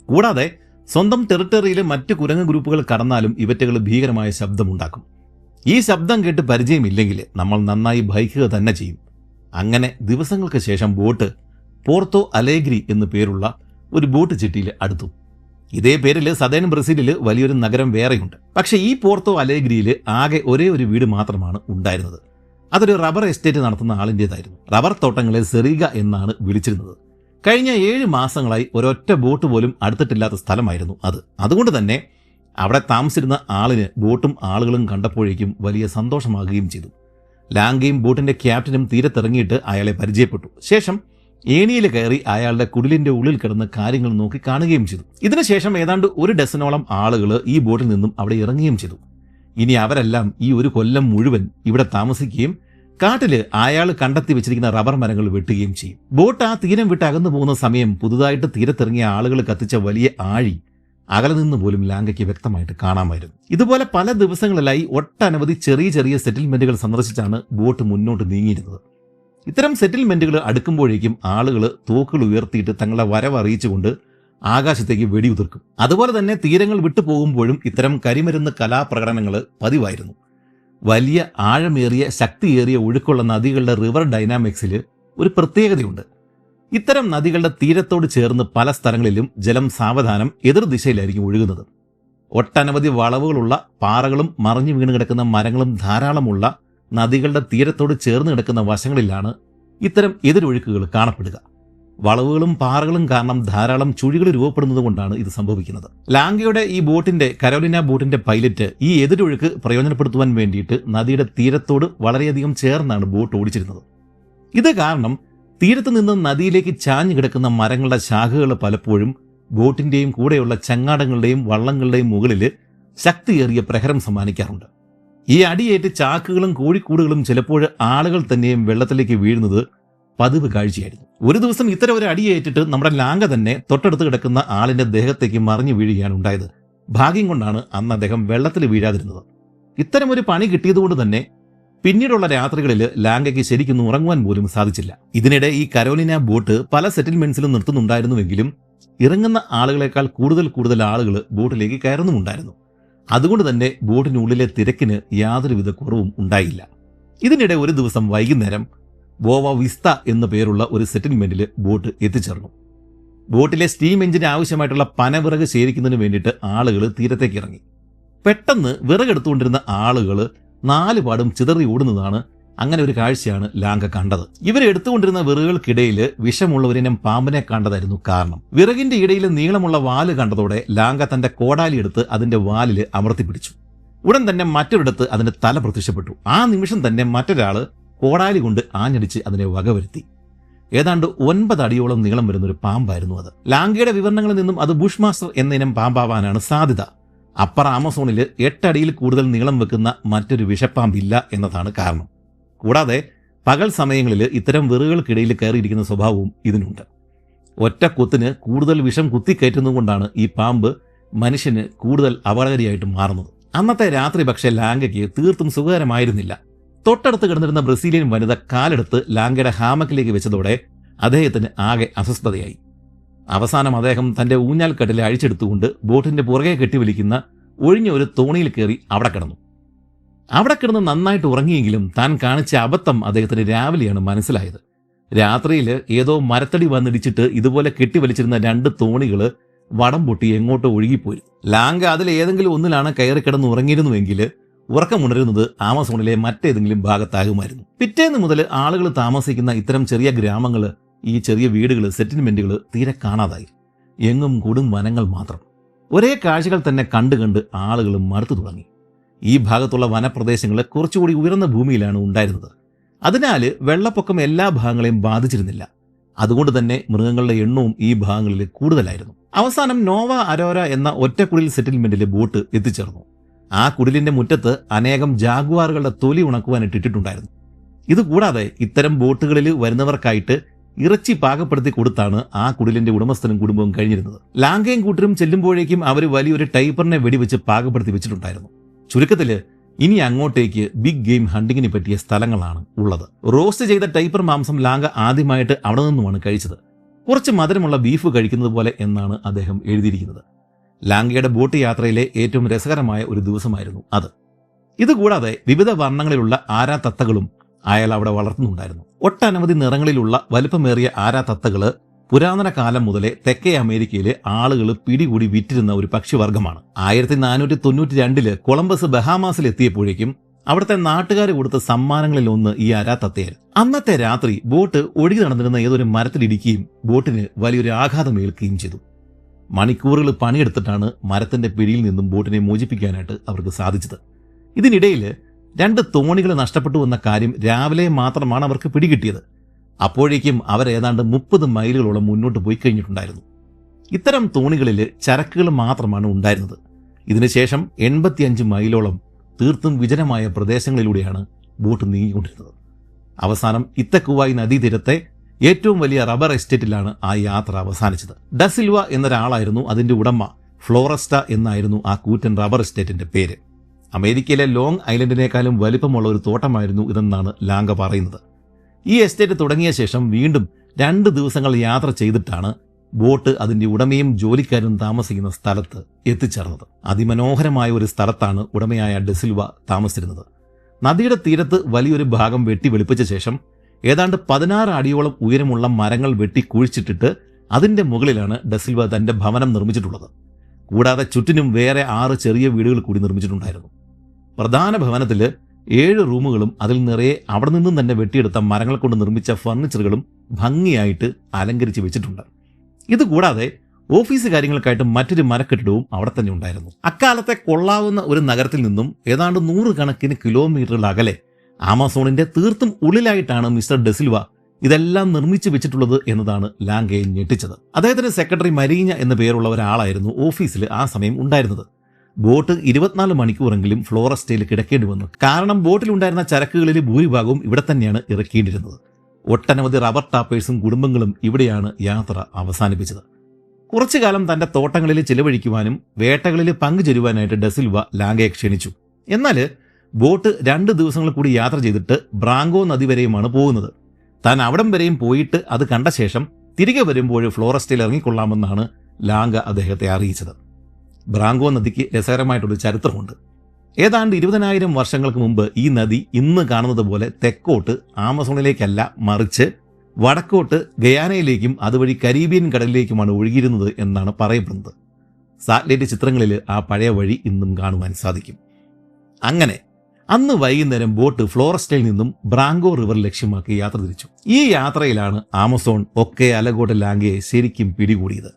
കൂടാതെ സ്വന്തം ടെറിട്ടറിയിലെ മറ്റ് കുരങ്ങ് ഗ്രൂപ്പുകൾ കടന്നാലും ഇവറ്റകൾ ഭീകരമായ ശബ്ദമുണ്ടാക്കും. ഈ ശബ്ദം കേട്ട് പരിചയമില്ലെങ്കിൽ നമ്മൾ നന്നായി ഭയക്കുക തന്നെ ചെയ്യും. അങ്ങനെ ദിവസങ്ങൾക്ക് ശേഷം ബോട്ട് പോർട്ടോ അലേഗ്രി എന്നു പേരുള്ള ഒരു ബോട്ട് ചിട്ടിയിൽ അടുത്തു. ഇതേ പേരിൽ സദേൺ ബ്രസീലിൽ വലിയൊരു നഗരം വേറെയുണ്ട്. പക്ഷേ ഈ പോർട്ടോ അലേഗ്രിയിൽ ആകെ ഒരേ ഒരു വീട് മാത്രമാണ് ഉണ്ടായിരുന്നത്. അതൊരു റബ്ബർ എസ്റ്റേറ്റ് നടത്തുന്ന ആളിൻ്റേതായിരുന്നു. റബ്ബർ തോട്ടങ്ങളെ സെറീഗ എന്നാണ് വിളിച്ചിരുന്നത്. കഴിഞ്ഞ 7 മാസങ്ങളായി ഒരൊറ്റ ബോട്ട് പോലും അടുത്തിട്ടില്ലാത്ത സ്ഥലമായിരുന്നു അത്. അതുകൊണ്ട് തന്നെ അവിടെ താമസിച്ചിരുന്ന ആളിന് ബോട്ടും ആളുകളും കണ്ടപ്പോഴേക്കും വലിയ സന്തോഷമാകുകയും ചെയ്തു. ലാങ്കയും ബോട്ടിന്റെ ക്യാപ്റ്റനും തീരത്തിറങ്ങിയിട്ട് അയാളെ പരിചയപ്പെട്ടു. ശേഷം ഏണിയിൽ കയറി അയാളുടെ കുടിലിന്റെ ഉള്ളിൽ കിടന്ന് കാര്യങ്ങൾ നോക്കി കാണുകയും ചെയ്തു. ഇതിനുശേഷം ഏതാണ്ട് 1 ഡസനോളം ആളുകൾ ഈ ബോട്ടിൽ നിന്നും അവിടെ ഇറങ്ങുകയും ചെയ്തു. ഇനി അവരെല്ലാം ഈ 1 കൊല്ലം മുഴുവൻ ഇവിടെ താമസിക്കുകയും കാട്ടില് അയാൾ കണ്ടെത്തി വെച്ചിരിക്കുന്ന റബ്ബർ മരങ്ങൾ വെട്ടുകയും ചെയ്യും. ബോട്ട് ആ തീരം വിട്ട് അകന്നു പോകുന്ന സമയം പുതുതായിട്ട് തീരത്തിറങ്ങിയ ആളുകൾ കത്തിച്ച വലിയ ആഴി അകലെ നിന്ന് പോലും ലാങ്കയ്ക്ക് വ്യക്തമായിട്ട് കാണാമായിരുന്നു. ഇതുപോലെ പല ദിവസങ്ങളിലായി ഒട്ടനവധി ചെറിയ ചെറിയ സെറ്റിൽമെന്റുകൾ സന്ദർശിച്ചാണ് ബോട്ട് മുന്നോട്ട് നീങ്ങിയിരുന്നത്. ഇത്തരം സെറ്റിൽമെന്റുകൾ അടുക്കുമ്പോഴേക്കും ആളുകൾ തോക്കുകൾ ഉയർത്തിയിട്ട് തങ്ങളുടെ വരവ് അറിയിച്ചുകൊണ്ട് ആകാശത്തേക്ക് വെടിയുതിർക്കും. അതുപോലെ തന്നെ തീരങ്ങൾ വിട്ടു പോകുമ്പോഴും ഇത്തരം കരിമരുന്ന് കലാപ്രകടനങ്ങൾ പതിവായിരുന്നു. വലിയ ആഴമേറിയ ശക്തിയേറിയ ഒഴുക്കുള്ള നദികളുടെ റിവർ ഡൈനാമിക്സിൽ ഒരു പ്രത്യേകതയുണ്ട്. ഇത്തരം നദികളുടെ തീരത്തോട് ചേർന്ന് പല സ്ഥലങ്ങളിലും ജലം സാവധാനം എതിർദിശയിലായിരിക്കും ഒഴുകുന്നത്. ഒട്ടനവധി വളവുകളുള്ള പാറകളും മറിഞ്ഞു വീണ് കിടക്കുന്ന മരങ്ങളും ധാരാളമുള്ള നദികളുടെ തീരത്തോട് ചേർന്ന് കിടക്കുന്ന വശങ്ങളിലാണ് ഇത്തരം എതിരൊഴുക്കുകൾ കാണപ്പെടുക. വളവുകളും പാറകളും കാരണം ധാരാളം ചുഴികൾ രൂപപ്പെടുന്നത് കൊണ്ടാണ് ഇത് സംഭവിക്കുന്നത്. ലാങ്കയുടെ ഈ ബോട്ടിന്റെ കരോലിന ബോട്ടിന്റെ പൈലറ്റ് ഈ എതിരൊഴുക്ക് പ്രയോജനപ്പെടുത്തുവാൻ വേണ്ടിയിട്ട് നദിയുടെ തീരത്തോട് വളരെയധികം ചേർന്നാണ് ബോട്ട് ഓടിച്ചിരുന്നത്. ഇത് കാരണം തീരത്ത് നിന്ന് നദിയിലേക്ക് ചാഞ്ഞു കിടക്കുന്ന മരങ്ങളുടെ ശാഖകൾ പലപ്പോഴും ബോട്ടിന്റെയും കൂടെയുള്ള ചങ്ങാടങ്ങളുടെയും വള്ളങ്ങളുടെയും മുകളിൽ ശക്തിയേറിയ പ്രഹരം സമ്മാനിക്കാറുണ്ട്. ഈ അടിയേറ്റ് ചാക്കുകളും കോഴിക്കൂടുകളും ചിലപ്പോൾ ആളുകൾ തന്നെയും വെള്ളത്തിലേക്ക് വീഴുന്നത് പതിവ് കാഴ്ചയായിരുന്നു. ഒരു ദിവസം ഇത്തരം ഒരു അടിയേറ്റിട്ട് നമ്മുടെ ലാങ്ക തന്നെ തൊട്ടടുത്ത് കിടക്കുന്ന ആളിന്റെ ദേഹത്തേക്ക് മറിഞ്ഞു വീഴുകയാണ് ഉണ്ടായത്. ഭാഗ്യം കൊണ്ടാണ് അന്ന് അദ്ദേഹം വെള്ളത്തിൽ വീഴാതിരുന്നത്. ഇത്തരമൊരു പണി കിട്ടിയതുകൊണ്ട് തന്നെ പിന്നീടുള്ള രാത്രികളിൽ ലാംഗയ്ക്ക് ശരിക്കും ഉറങ്ങുവാൻ പോലും സാധിച്ചില്ല. ഇതിനിടെ ഈ കരോലിന ബോട്ട് പല സെറ്റിൽമെന്റ്സിലും നിർത്തുന്നുണ്ടായിരുന്നുവെങ്കിലും ഇറങ്ങുന്ന ആളുകളെക്കാൾ കൂടുതൽ ആളുകൾ ബോട്ടിലേക്ക് കയറുന്നുമുണ്ടായിരുന്നു. അതുകൊണ്ട് തന്നെ ബോട്ടിനുള്ളിലെ തിരക്കിന് യാതൊരുവിധ കുറവും ഉണ്ടായില്ല. ഇതിനിടെ ഒരു ദിവസം വൈകുന്നേരം ബോവ വിസ്ത എന്നു പേരുള്ള ഒരു സെറ്റിൽമെന്റിൽ ബോട്ട് എത്തിച്ചേർന്നു. ബോട്ടിലെ സ്റ്റീം എഞ്ചിന് ആവശ്യമായിട്ടുള്ള പനവിറക് ശേഖരിക്കുന്നതിന് വേണ്ടിയിട്ട് ആളുകൾ തീരത്തേക്ക് ഇറങ്ങി. പെട്ടെന്ന് വിറകെടുത്തുകൊണ്ടിരുന്ന ആളുകൾ നാലുപാടും ചിതറി ഓടുന്നതാണ്. അങ്ങനെ ഒരു കാഴ്ചയാണ് ലാംഗ കണ്ടത്. ഇവർ എടുത്തുകൊണ്ടിരുന്ന വിറകുകൾക്കിടയിൽ വിഷമുള്ള ഒരിനം പാമ്പിനെ കണ്ടതായിരുന്നു കാരണം. വിറകിന്റെ ഇടയിൽ നീളമുള്ള വാല് കണ്ടതോടെ ലാംഗ തന്റെ കോടാലി എടുത്ത് അതിന്റെ വാലിൽ അമർത്തിപ്പിടിച്ചു. ഉടൻ തന്നെ മറ്റൊരിടത്ത് അതിന്റെ തല പ്രത്യക്ഷപ്പെട്ടു. ആ നിമിഷം തന്നെ മറ്റൊരാള് കോടാലി കൊണ്ട് ആഞ്ഞടിച്ച് അതിനെ വകവരുത്തി. ഏതാണ്ട് 9 അടിയോളം നീളം വരുന്ന ഒരു പാമ്പായിരുന്നു അത്. ലാംഗയുടെ വിവരണങ്ങളിൽ നിന്നും അത് ബുഷ് മാസ്റ്റർ എന്ന ഇനം പാമ്പാവാനാണ് സാധ്യത. അപ്പർ ആമസോണിൽ 8 അടിയിൽ കൂടുതൽ നീളം വെക്കുന്ന മറ്റൊരു വിഷപ്പാമ്പില്ല എന്നതാണ് കാരണം. കൂടാതെ പകൽ സമയങ്ങളിൽ ഇത്തരം വിറകുകൾക്കിടയിൽ കയറിയിരിക്കുന്ന സ്വഭാവവും ഇതിനുണ്ട്. ഒറ്റ കുത്തിന് കൂടുതൽ വിഷം കുത്തിക്കയറ്റുന്നതുകൊണ്ടാണ് ഈ പാമ്പ് മനുഷ്യന് കൂടുതൽ അപകടകാരിയായിട്ട് മാറുന്നത്. അന്നത്തെ രാത്രി പക്ഷേ ലാംഗയ്ക്ക് തീർത്തും സുഖകരമായിരുന്നില്ല. തൊട്ടടുത്ത് കിടന്നിരുന്ന ബ്രസീലിയൻ വനിത കാലെടുത്ത് ലാംഗയുടെ ഹാമക്കിലേക്ക് വെച്ചതോടെ അദ്ദേഹത്തിന് ആകെ അസ്വസ്ഥതയായി. അവസാനം അദ്ദേഹം തന്റെ ഊഞ്ഞാൽക്കട്ടിലെ അഴിച്ചെടുത്തുകൊണ്ട് ബോട്ടിന്റെ പുറകെ കെട്ടിവലിക്കുന്ന ഒഴിഞ്ഞ ഒരു തോണിയിൽ കയറി അവിടെ കിടന്നു. അവിടെ കിടന്ന് നന്നായിട്ട് ഉറങ്ങിയെങ്കിലും താൻ കാണിച്ച അബദ്ധം അദ്ദേഹത്തിന് രാവിലെയാണ് മനസ്സിലായത്. രാത്രിയിൽ ഏതോ മരത്തടി വന്നിടിച്ചിട്ട് ഇതുപോലെ കെട്ടിവലിച്ചിരുന്ന 2 തോണികൾ വടം പൊട്ടി എങ്ങോട്ടോ ഒഴുകിപ്പോയി. ലാംഗ അതിൽ ഏതെങ്കിലും ഒന്നിലാണ് കയറി കിടന്ന് ഉറങ്ങിയിരുന്നുവെങ്കിൽ ഉറക്കമുണരുന്നത് ആമസോണിലെ മറ്റേതെങ്കിലും ഭാഗത്താകുമായിരുന്നു. പിറ്റേന്ന് മുതൽ ആളുകൾ താമസിക്കുന്ന ഇത്തരം ചെറിയ ഗ്രാമങ്ങൾ, ഈ ചെറിയ വീടുകൾ, സെറ്റിൽമെന്റുകൾ തീരെ കാണാതായി. എങ്ങും കൊടും വനങ്ങൾ മാത്രം. ഒരേ കാഴ്ചകൾ തന്നെ കണ്ട് ആളുകൾ മടുത്തു തുടങ്ങി. ഈ ഭാഗത്തുള്ള വനപ്രദേശങ്ങൾ കുറച്ചുകൂടി ഉയർന്ന ഭൂമിയിലാണ് ഉണ്ടായിരുന്നത്. അതിനാൽ വെള്ളപ്പൊക്കം എല്ലാ ഭാഗങ്ങളെയും ബാധിച്ചിരുന്നില്ല. അതുകൊണ്ട് തന്നെ മൃഗങ്ങളുടെ എണ്ണവും ഈ ഭാഗങ്ങളിൽ കൂടുതലായിരുന്നു. അവസാനം നോവ അരോര എന്ന ഒറ്റക്കുടിൽ സെറ്റിൽമെന്റിൽ ബോട്ട് എത്തിച്ചേർന്നു. ആ കുടിലിന്റെ മുറ്റത്ത് അനേകം ജാഗ്വാറുകളുടെ തൊലി ഉണക്കുവാനിട്ടിട്ടുണ്ടായിരുന്നു. ഇതുകൂടാതെ ഇത്തരം ബോട്ടുകളിൽ വരുന്നവർക്കായിട്ട് ഇറച്ചി പാകപ്പെടുത്തി കൊടുത്താണ് ആ കുടിലിന്റെ ഉടമസ്ഥനും കുടുംബവും കഴിഞ്ഞിരുന്നത്. ലാംഗയും കൂട്ടരും ചെല്ലുമ്പോഴേക്കും അവർ വലിയൊരു ടൈപ്പറിനെ വെടിവെച്ച് പാകപ്പെടുത്തി വെച്ചിട്ടുണ്ടായിരുന്നു. ചുരുക്കത്തില് ഇനി അങ്ങോട്ടേക്ക് ബിഗ് ഗെയിം ഹണ്ടിങ്ങിന് പറ്റിയ സ്ഥലങ്ങളാണ് ഉള്ളത്. റോസ്റ്റ് ചെയ്ത ടൈപ്പർ മാംസം ലാംഗ ആദ്യമായിട്ട് അവിടെ നിന്നുമാണ് കഴിച്ചത്. കുറച്ച് മധുരമുള്ള ബീഫ് കഴിക്കുന്നത് പോലെ എന്നാണ് അദ്ദേഹം എഴുതിയിരിക്കുന്നത്. ലാംഗയുടെ ബോട്ട് യാത്രയിലെ ഏറ്റവും രസകരമായ ഒരു ദിവസമായിരുന്നു അത്. ഇതുകൂടാതെ വിവിധ വർണ്ണങ്ങളിലുള്ള ആരാതത്തകളും അയാൾ അവിടെ വളർത്തുന്നുണ്ടായിരുന്നു. ഒട്ടനവധി നിറങ്ങളിലുള്ള വലുപ്പമേറിയ ആരാതത്തകള് പുരാതന കാലം മുതലേ തെക്കേ അമേരിക്കയിലെ ആളുകൾ പിടികൂടി വിറ്റിരുന്ന ഒരു പക്ഷിവർഗമാണ്. 1492 കൊളംബസ് ബഹാമാസിൽ എത്തിയപ്പോഴേക്കും അവിടുത്തെ നാട്ടുകാർ കൊടുത്ത സമ്മാനങ്ങളിൽ ഒന്ന് ഈ ആരാതത്തയായിരുന്നു. അന്നത്തെ രാത്രി ബോട്ട് ഒഴുകി നടന്നിരുന്ന ഏതൊരു മരത്തിലിടിക്കുകയും ബോട്ടിന് വലിയൊരു ആഘാതം ഏൽക്കുകയും ചെയ്തു. മണിക്കൂറുകൾ പണിയെടുത്തിട്ടാണ് മരത്തിന്റെ പിടിയിൽ നിന്നും ബോട്ടിനെ മോചിപ്പിക്കാനായിട്ട് അവർക്ക് സാധിച്ചത്. ഇതിനിടയിൽ 2 തോണികൾ നഷ്ടപ്പെട്ടു എന്ന കാര്യം രാവിലെ മാത്രമാണ് അവർക്ക് പിടികിട്ടിയത്. അപ്പോഴേക്കും അവർ ഏതാണ്ട് 30 മൈലുകളോളം മുന്നോട്ട് പോയി കഴിഞ്ഞിട്ടുണ്ടായിരുന്നു. ഇത്തരം തോണികളിൽ ചരക്കുകൾ മാത്രമാണ് ഉണ്ടായിരുന്നത്. ഇതിനുശേഷം 85 മൈലോളം തീർത്തും വിജനമായ പ്രദേശങ്ങളിലൂടെയാണ് ബോട്ട് നീങ്ങിക്കൊണ്ടിരുന്നത്. അവസാനം ഇത്തക്കുവായി നദീതീരത്തെ ഏറ്റവും വലിയ റബ്ബർ എസ്റ്റേറ്റിലാണ് ആ യാത്ര അവസാനിച്ചത്. ഡസിൽവ എന്നൊരാളായിരുന്നു അതിന്റെ ഉടമ. ഫ്ലോറസ്റ്റ എന്നായിരുന്നു ആ കൂറ്റൻ റബ്ബർ എസ്റ്റേറ്റിന്റെ പേര്. അമേരിക്കയിലെ ലോങ് ഐലൻഡിനേക്കാളും വലിപ്പമുള്ള ഒരു തോട്ടമായിരുന്നു ഇതെന്നാണ് ലാംഗ പറയുന്നത്. ഈ എസ്റ്റേറ്റ് തുടങ്ങിയ ശേഷം വീണ്ടും 2 ദിവസങ്ങൾ യാത്ര ചെയ്തിട്ടാണ് ബോട്ട് അതിന്റെ ഉടമയും ജോലിക്കാരും താമസിക്കുന്ന സ്ഥലത്ത് എത്തിച്ചേർന്നത്. അതിമനോഹരമായ ഒരു സ്ഥലത്താണ് ഉടമയായ ഡെസിൽവ താമസിച്ചിരുന്നത്. നദിയുടെ തീരത്ത് വലിയൊരു ഭാഗം വെട്ടി വെളുപ്പിച്ച ശേഷം ഏതാണ്ട് 16 അടിയോളം ഉയരമുള്ള മരങ്ങൾ വെട്ടി കുഴിച്ചിട്ടിട്ട് അതിന്റെ മുകളിലാണ് ഡെസിൽവ തന്റെ ഭവനം നിർമ്മിച്ചിട്ടുള്ളത്. കൂടാതെ ചുറ്റിനും വേറെ 6 ചെറിയ വീടുകൾ കൂടി നിർമ്മിച്ചിട്ടുണ്ടായിരുന്നു. പ്രധാന ഭവനത്തിൽ 7 റൂമുകളും അതിൽ നിറയെ അവിടെ നിന്നും തന്നെ വെട്ടിയെടുത്ത മരങ്ങൾ കൊണ്ട് നിർമ്മിച്ച ഫർണിച്ചറുകളും ഭംഗിയായിട്ട് അലങ്കരിച്ച് വെച്ചിട്ടുണ്ട്. ഇതുകൂടാതെ ഓഫീസ് കാര്യങ്ങൾക്കായിട്ട് മറ്റൊരു മരക്കെട്ടിടവും അവിടെ തന്നെ ഉണ്ടായിരുന്നു. അക്കാലത്തെ കൊള്ളാവുന്ന ഒരു നഗരത്തിൽ നിന്നും ഏതാണ്ട് 100 കണക്കിന് കിലോമീറ്ററുകൾ അകലെ ആമസോണിന്റെ തീർത്തും ഉള്ളിലായിട്ടാണ് മിസ്റ്റർ ഡെസിൽവ ഇതെല്ലാം നിർമ്മിച്ചു വെച്ചിട്ടുള്ളത് എന്നതാണ് ലാംഗയെ ഞെട്ടിച്ചത്. അദ്ദേഹത്തിന്റെ സെക്രട്ടറി മരീഞ്ഞ എന്ന പേരുള്ള ഒരാളായിരുന്നു ഓഫീസിൽ ആ സമയം ഉണ്ടായിരുന്നത്. ബോട്ട് 24 മണിക്കൂറെങ്കിലും ഫ്ലോറസ്റ്റയിൽ കിടക്കേണ്ടി വന്നു. കാരണം ബോട്ടിലുണ്ടായിരുന്ന ചരക്കുകളിൽ ഭൂരിഭാഗവും ഇവിടെ തന്നെയാണ് ഇറക്കിയിരുന്നത്. ഒട്ടനവധി റബ്ബർ ടാപ്പേഴ്സും കുടുംബങ്ങളും ഇവിടെയാണ് യാത്ര അവസാനിപ്പിച്ചത്. കുറച്ചു കാലം തന്റെ തോട്ടങ്ങളിൽ ചിലവഴിക്കുവാനും വേട്ടകളിൽ പങ്കുചേരുവാനായിട്ട് ഡെസിൽവ ലാംഗയെ ക്ഷണിച്ചു. എന്നാൽ ബോട്ട് 2 ദിവസങ്ങൾ കൂടി യാത്ര ചെയ്തിട്ട് ബ്രാങ്കോ നദി വരെയുമാണ് പോകുന്നത്. താൻ അവിടം വരെയും പോയിട്ട് അത് കണ്ട ശേഷം തിരികെ വരുമ്പോൾ ഫ്ലോറസ്റ്റയിൽ ഇറങ്ങിക്കൊള്ളാമെന്നാണ് ലാംഗ അദ്ദേഹത്തെ അറിയിച്ചത്. ബ്രാങ്കോ നദിക്ക് രസകരമായിട്ടൊരു ചരിത്രമുണ്ട്. ഏതാണ്ട് 20,000 വർഷങ്ങൾക്ക് മുമ്പ് ഈ നദി ഇന്ന് കാണുന്നത് പോലെ തെക്കോട്ട് ആമസോണിലേക്കല്ല, മറിച്ച് വടക്കോട്ട് ഗയാനയിലേക്കും അതുവഴി കരീബിയൻ കടലിലേക്കുമാണ് ഒഴുകിയിരുന്നത് എന്നാണ് പറയപ്പെടുന്നത്. സാറ്റലൈറ്റ് ചിത്രങ്ങളിൽ ആ പഴയ വഴി ഇന്നും കാണുവാൻ സാധിക്കും. അങ്ങനെ അന്ന് വൈകുന്നേരം ബോട്ട് ഫ്ലോറസ്റ്റയിൽ നിന്നും ബ്രാങ്കോ റിവർ ലക്ഷ്യമാക്കി യാത്ര തിരിച്ചു. ഈ യാത്രയിലാണ് ആമസോൺ ഒക്കെ അലഗോഡ് ലാംഗയെ ശരിക്കും പിടികൂടിയത്.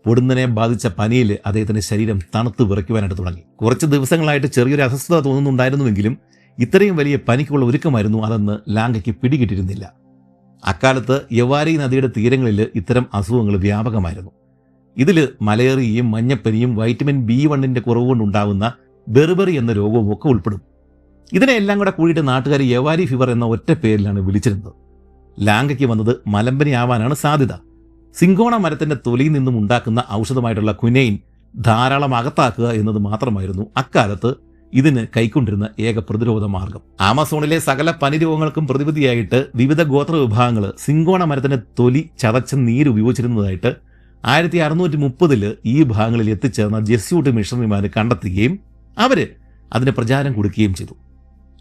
പൊടുന്നനെ ബാധിച്ച പനിയിൽ അദ്ദേഹത്തിന്റെ ശരീരം തണുത്ത് വിറയ്ക്കുവാനായിട്ട് തുടങ്ങി. കുറച്ച് ദിവസങ്ങളായിട്ട് ചെറിയൊരു അസ്വസ്ഥത തോന്നുന്നുണ്ടായിരുന്നുവെങ്കിലും ഇത്രയും വലിയ പനിക്കുള്ള ഒരുക്കമായിരുന്നു അതെന്ന് ലാംഗയ്ക്ക് പിടികിട്ടിരുന്നില്ല. അക്കാലത്ത് യവാരി നദിയുടെ തീരങ്ങളിൽ ഇത്തരം അസുഖങ്ങൾ വ്യാപകമായിരുന്നു. ഇതിൽ മലേറിയയും മഞ്ഞപ്പനിയും വൈറ്റമിൻ B1 കുറവുകൊണ്ടുണ്ടാകുന്ന ബെർബറി എന്ന രോഗവും ഒക്കെ ഉൾപ്പെടും. ഇതിനെല്ലാം കൂടെ കൂടിയിട്ട് നാട്ടുകാർ യവാരി ഫീവർ എന്ന ഒറ്റ പേരിലാണ് വിളിച്ചിരുന്നത്. ലാംഗയ്ക്ക് വന്നത് മലമ്പനി ആവാനാണ് സാധ്യത. സിങ്കോണ മരത്തിന്റെ തൊലിയിൽ നിന്നും ഉണ്ടാക്കുന്ന ഔഷധമായിട്ടുള്ള ക്വിനൈൻ ധാരാളം അകത്താക്കുക എന്നത് മാത്രമായിരുന്നു അക്കാലത്ത് ഇതിന് കൈക്കൊണ്ടിരുന്ന ഏക പ്രതിരോധ മാർഗം. ആമസോണിലെ സകല പനി രോഗങ്ങൾക്കും പ്രതിവിധിയായിട്ട് വിവിധ ഗോത്ര വിഭാഗങ്ങൾ സിങ്കോണ മരത്തിന്റെ തൊലി ചതച്ച നീര് ഉപയോഗിച്ചിരുന്നതായിട്ട് 1630 ഈ ഭാഗങ്ങളിൽ എത്തിച്ചേർന്ന ജെസ്യൂട്ട് മിഷണറിമാർ കണ്ടെത്തുകയും അവര് അതിന് പ്രചാരം കൊടുക്കുകയും ചെയ്തു.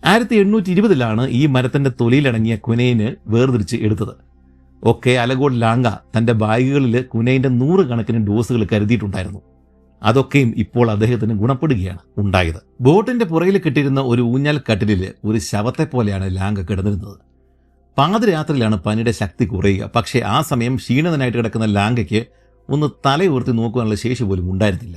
1820 ഈ മരത്തിന്റെ തൊലിയിലടങ്ങിയ ക്വിനൈന് വേർതിരിച്ച് എടുത്തത്. ഒക്കെ അലഗോഡ് ലാംഗ തന്റെ ബാഗുകളിൽ ക്വിനൈന്റെ 100 കണക്കിന് ഡോസുകൾ കരുതിയിട്ടുണ്ടായിരുന്നു. അതൊക്കെയും ഇപ്പോൾ അദ്ദേഹത്തിന് ഗുണപ്പെടുകയാണ് ഉണ്ടായത്. ബോട്ടിന്റെ പുറകിൽ കെട്ടിയിരുന്ന ഒരു ഊഞ്ഞാൽ കട്ടിലിൽ ഒരു ശവത്തെ പോലെയാണ് ലാംഗ കിടന്നിരുന്നത്. പാതിരാത്രിയിലാണ് പനിയുടെ ശക്തി കുറയുക. പക്ഷേ ആ സമയം ക്ഷീണിതനായിട്ട് കിടക്കുന്ന ലാംഗയ്ക്ക് ഒന്ന് തലയുയർത്തി നോക്കുവാനുള്ള ശേഷി പോലും ഉണ്ടായിരുന്നില്ല.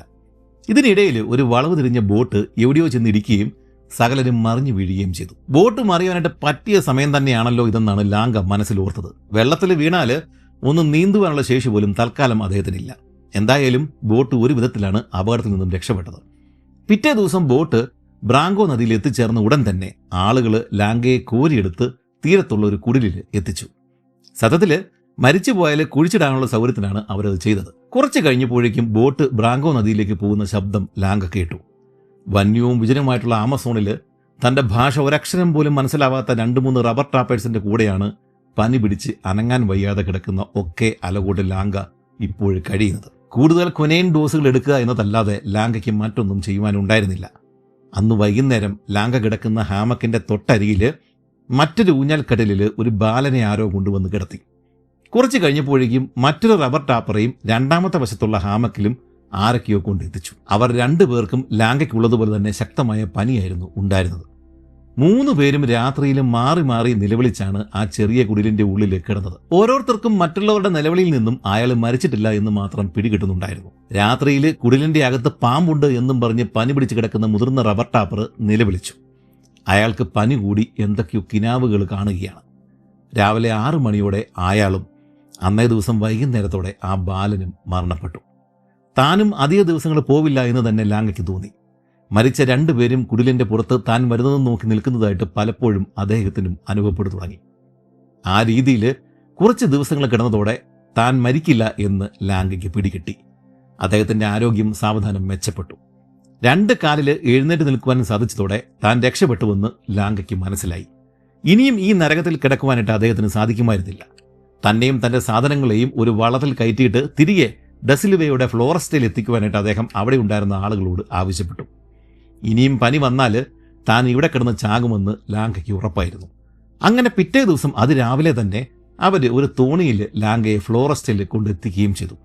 ഇതിനിടയിൽ ഒരു വളവ് തിരിഞ്ഞ ബോട്ട് എവിടെയോ ചെന്നിടിക്കുകയും സകലരും മറിഞ്ഞു വീഴുകയും ചെയ്തു. ബോട്ട് മറിയാനായിട്ട് പറ്റിയ സമയം തന്നെയാണല്ലോ ഇതെന്നാണ് ലാംഗ മനസ്സിലോർത്തത്. വെള്ളത്തിൽ വീണാൽ ഒന്ന് നീന്തുവാനുള്ള ശേഷി പോലും തൽക്കാലം അദ്ദേഹത്തിനില്ല. എന്തായാലും ബോട്ട് ഒരു വിധത്തിലാണ് അപകടത്തിൽ നിന്നും രക്ഷപ്പെട്ടത്. പിറ്റേ ദിവസം ബോട്ട് ബ്രാങ്കോ നദിയിൽ എത്തിച്ചേർന്ന ഉടൻ തന്നെ ആളുകൾ ലാംഗയെ കോരിയെടുത്ത് തീരത്തുള്ള ഒരു കുടിലിൽ എത്തിച്ചു. സത്യത്തിൽ മരിച്ചു പോയാൽ കുഴിച്ചിടാനുള്ള സൗകര്യത്തിനാണ് അവരത് ചെയ്തത്. കുറച്ച് കഴിഞ്ഞപ്പോഴേക്കും ബോട്ട് ബ്രാങ്കോ നദിയിലേക്ക് പോകുന്ന ശബ്ദം ലാംഗ കേട്ടു. വന്യവും വിജനവുമായിട്ടുള്ള ആമസോണിൽ തന്റെ ഭാഷ ഒരക്ഷരം പോലും മനസ്സിലാവാത്ത 2-3 റബ്ബർ ട്രാപ്പേഴ്സിന്റെ കൂടെയാണ് പനി പിടിച്ച് അനങ്ങാൻ വയ്യാതെ കിടക്കുന്ന ഒക്കെ അലഗോഡ് ലാംഗ ഇപ്പോൾ കഴിയുന്നത്. കൂടുതൽ ക്വിനൈൻ ഡോസുകൾ എടുക്കുക എന്നതല്ലാതെ ലാംഗയ്ക്ക് മറ്റൊന്നും ചെയ്യുവാനുണ്ടായിരുന്നില്ല. അന്ന് വൈകുന്നേരം ലാംഗ കിടക്കുന്ന ഹാമക്കിന്റെ തൊട്ടരികിൽ മറ്റൊരു ഊഞ്ഞാൽക്കടലിൽ ഒരു ബാലനെ ആരോ കൊണ്ടുവന്ന് കിടത്തി. കുറച്ച് കഴിഞ്ഞപ്പോഴേക്കും മറ്റൊരു റബ്ബർ ടാപ്പറേയും രണ്ടാമത്തെ വശത്തുള്ള ഹാമക്കിലും ആരൊക്കെയോ കൊണ്ടെത്തിച്ചു. അവർ 2 പേർക്കും ലാംഗയ്ക്കുള്ളതുപോലെ തന്നെ ശക്തമായ പനിയായിരുന്നു ഉണ്ടായിരുന്നത്. 3 പേരും രാത്രിയിൽ മാറി മാറി നിലവിളിച്ചാണ് ആ ചെറിയ കുടിലിന്റെ ഉള്ളിൽ കിടന്നത്. ഓരോരുത്തർക്കും മറ്റുള്ളവരുടെ നിലവിളിയിൽ നിന്നും അയാൾ മരിച്ചിട്ടില്ല എന്ന് മാത്രം പിടികിട്ടുന്നുണ്ടായിരുന്നു. രാത്രിയിൽ കുടിലിന്റെ അകത്ത് പാമ്പുണ്ട് എന്നും പറഞ്ഞ് പനി പിടിച്ച് കിടക്കുന്ന മുതിർന്ന റബ്ബർ ടാപ്പർ നിലവിളിച്ചു. അയാൾക്ക് പനി കൂടി എന്തൊക്കെയോ കിനാവുകൾ കാണുകയാണ്. രാവിലെ 6 മണിയോടെ അയാളും അന്നേ ദിവസം വൈകുന്നേരത്തോടെ ആ ബാലനും മരണപ്പെട്ടു. താനും അധിക ദിവസങ്ങൾ പോവില്ല എന്ന് തന്നെ ലാംഗയ്ക്ക് തോന്നി. മരിച്ച 2 പേരും കുടിലിന്റെ പുറത്ത് താൻ വരുന്നതും നോക്കി നിൽക്കുന്നതായിട്ട് പലപ്പോഴും അദ്ദേഹത്തിനും അനുഭവപ്പെട്ടു തുടങ്ങി. ആ രീതിയിൽ കുറച്ച് ദിവസങ്ങൾ കിടന്നതോടെ താൻ മരിക്കില്ല എന്ന് ലാംഗയ്ക്ക് പിടികിട്ടി. അദ്ദേഹത്തിന്റെ ആരോഗ്യം സാവധാനം മെച്ചപ്പെട്ടു. 2 കാലിൽ എഴുന്നേറ്റ് നിൽക്കുവാൻ സാധിച്ചതോടെ താൻ രക്ഷപ്പെട്ടുവെന്ന് ലാംഗയ്ക്ക് മനസ്സിലായി. ഇനിയും ഈ നരകത്തിൽ കിടക്കുവാനായിട്ട് അദ്ദേഹത്തിന് സാധിക്കുമായിരുന്നില്ല. തന്നെയും തന്റെ സാധനങ്ങളെയും ഒരു വള്ളത്തിൽ കയറ്റിയിട്ട് തിരികെ ഡസിലുവയുടെ ഫ്ലോറസ്റ്റയിൽ എത്തിക്കുവാനായിട്ട് അദ്ദേഹം അവിടെ ഉണ്ടായിരുന്ന ആളുകളോട് ആവശ്യപ്പെട്ടു. ഇനിയും പനി വന്നാൽ താൻ ഇവിടെ കിടന്ന് ചാകുമെന്ന് ലാംഗയ്ക്ക് ഉറപ്പായിരുന്നു. അങ്ങനെ പിറ്റേ ദിവസം അതിരാവിലെ തന്നെ അവർ ഒരു തോണിയിൽ ലാംഗയെ ഫ്ലോറസ്റ്റയിൽ കൊണ്ടെത്തിക്കുകയും ചെയ്തു.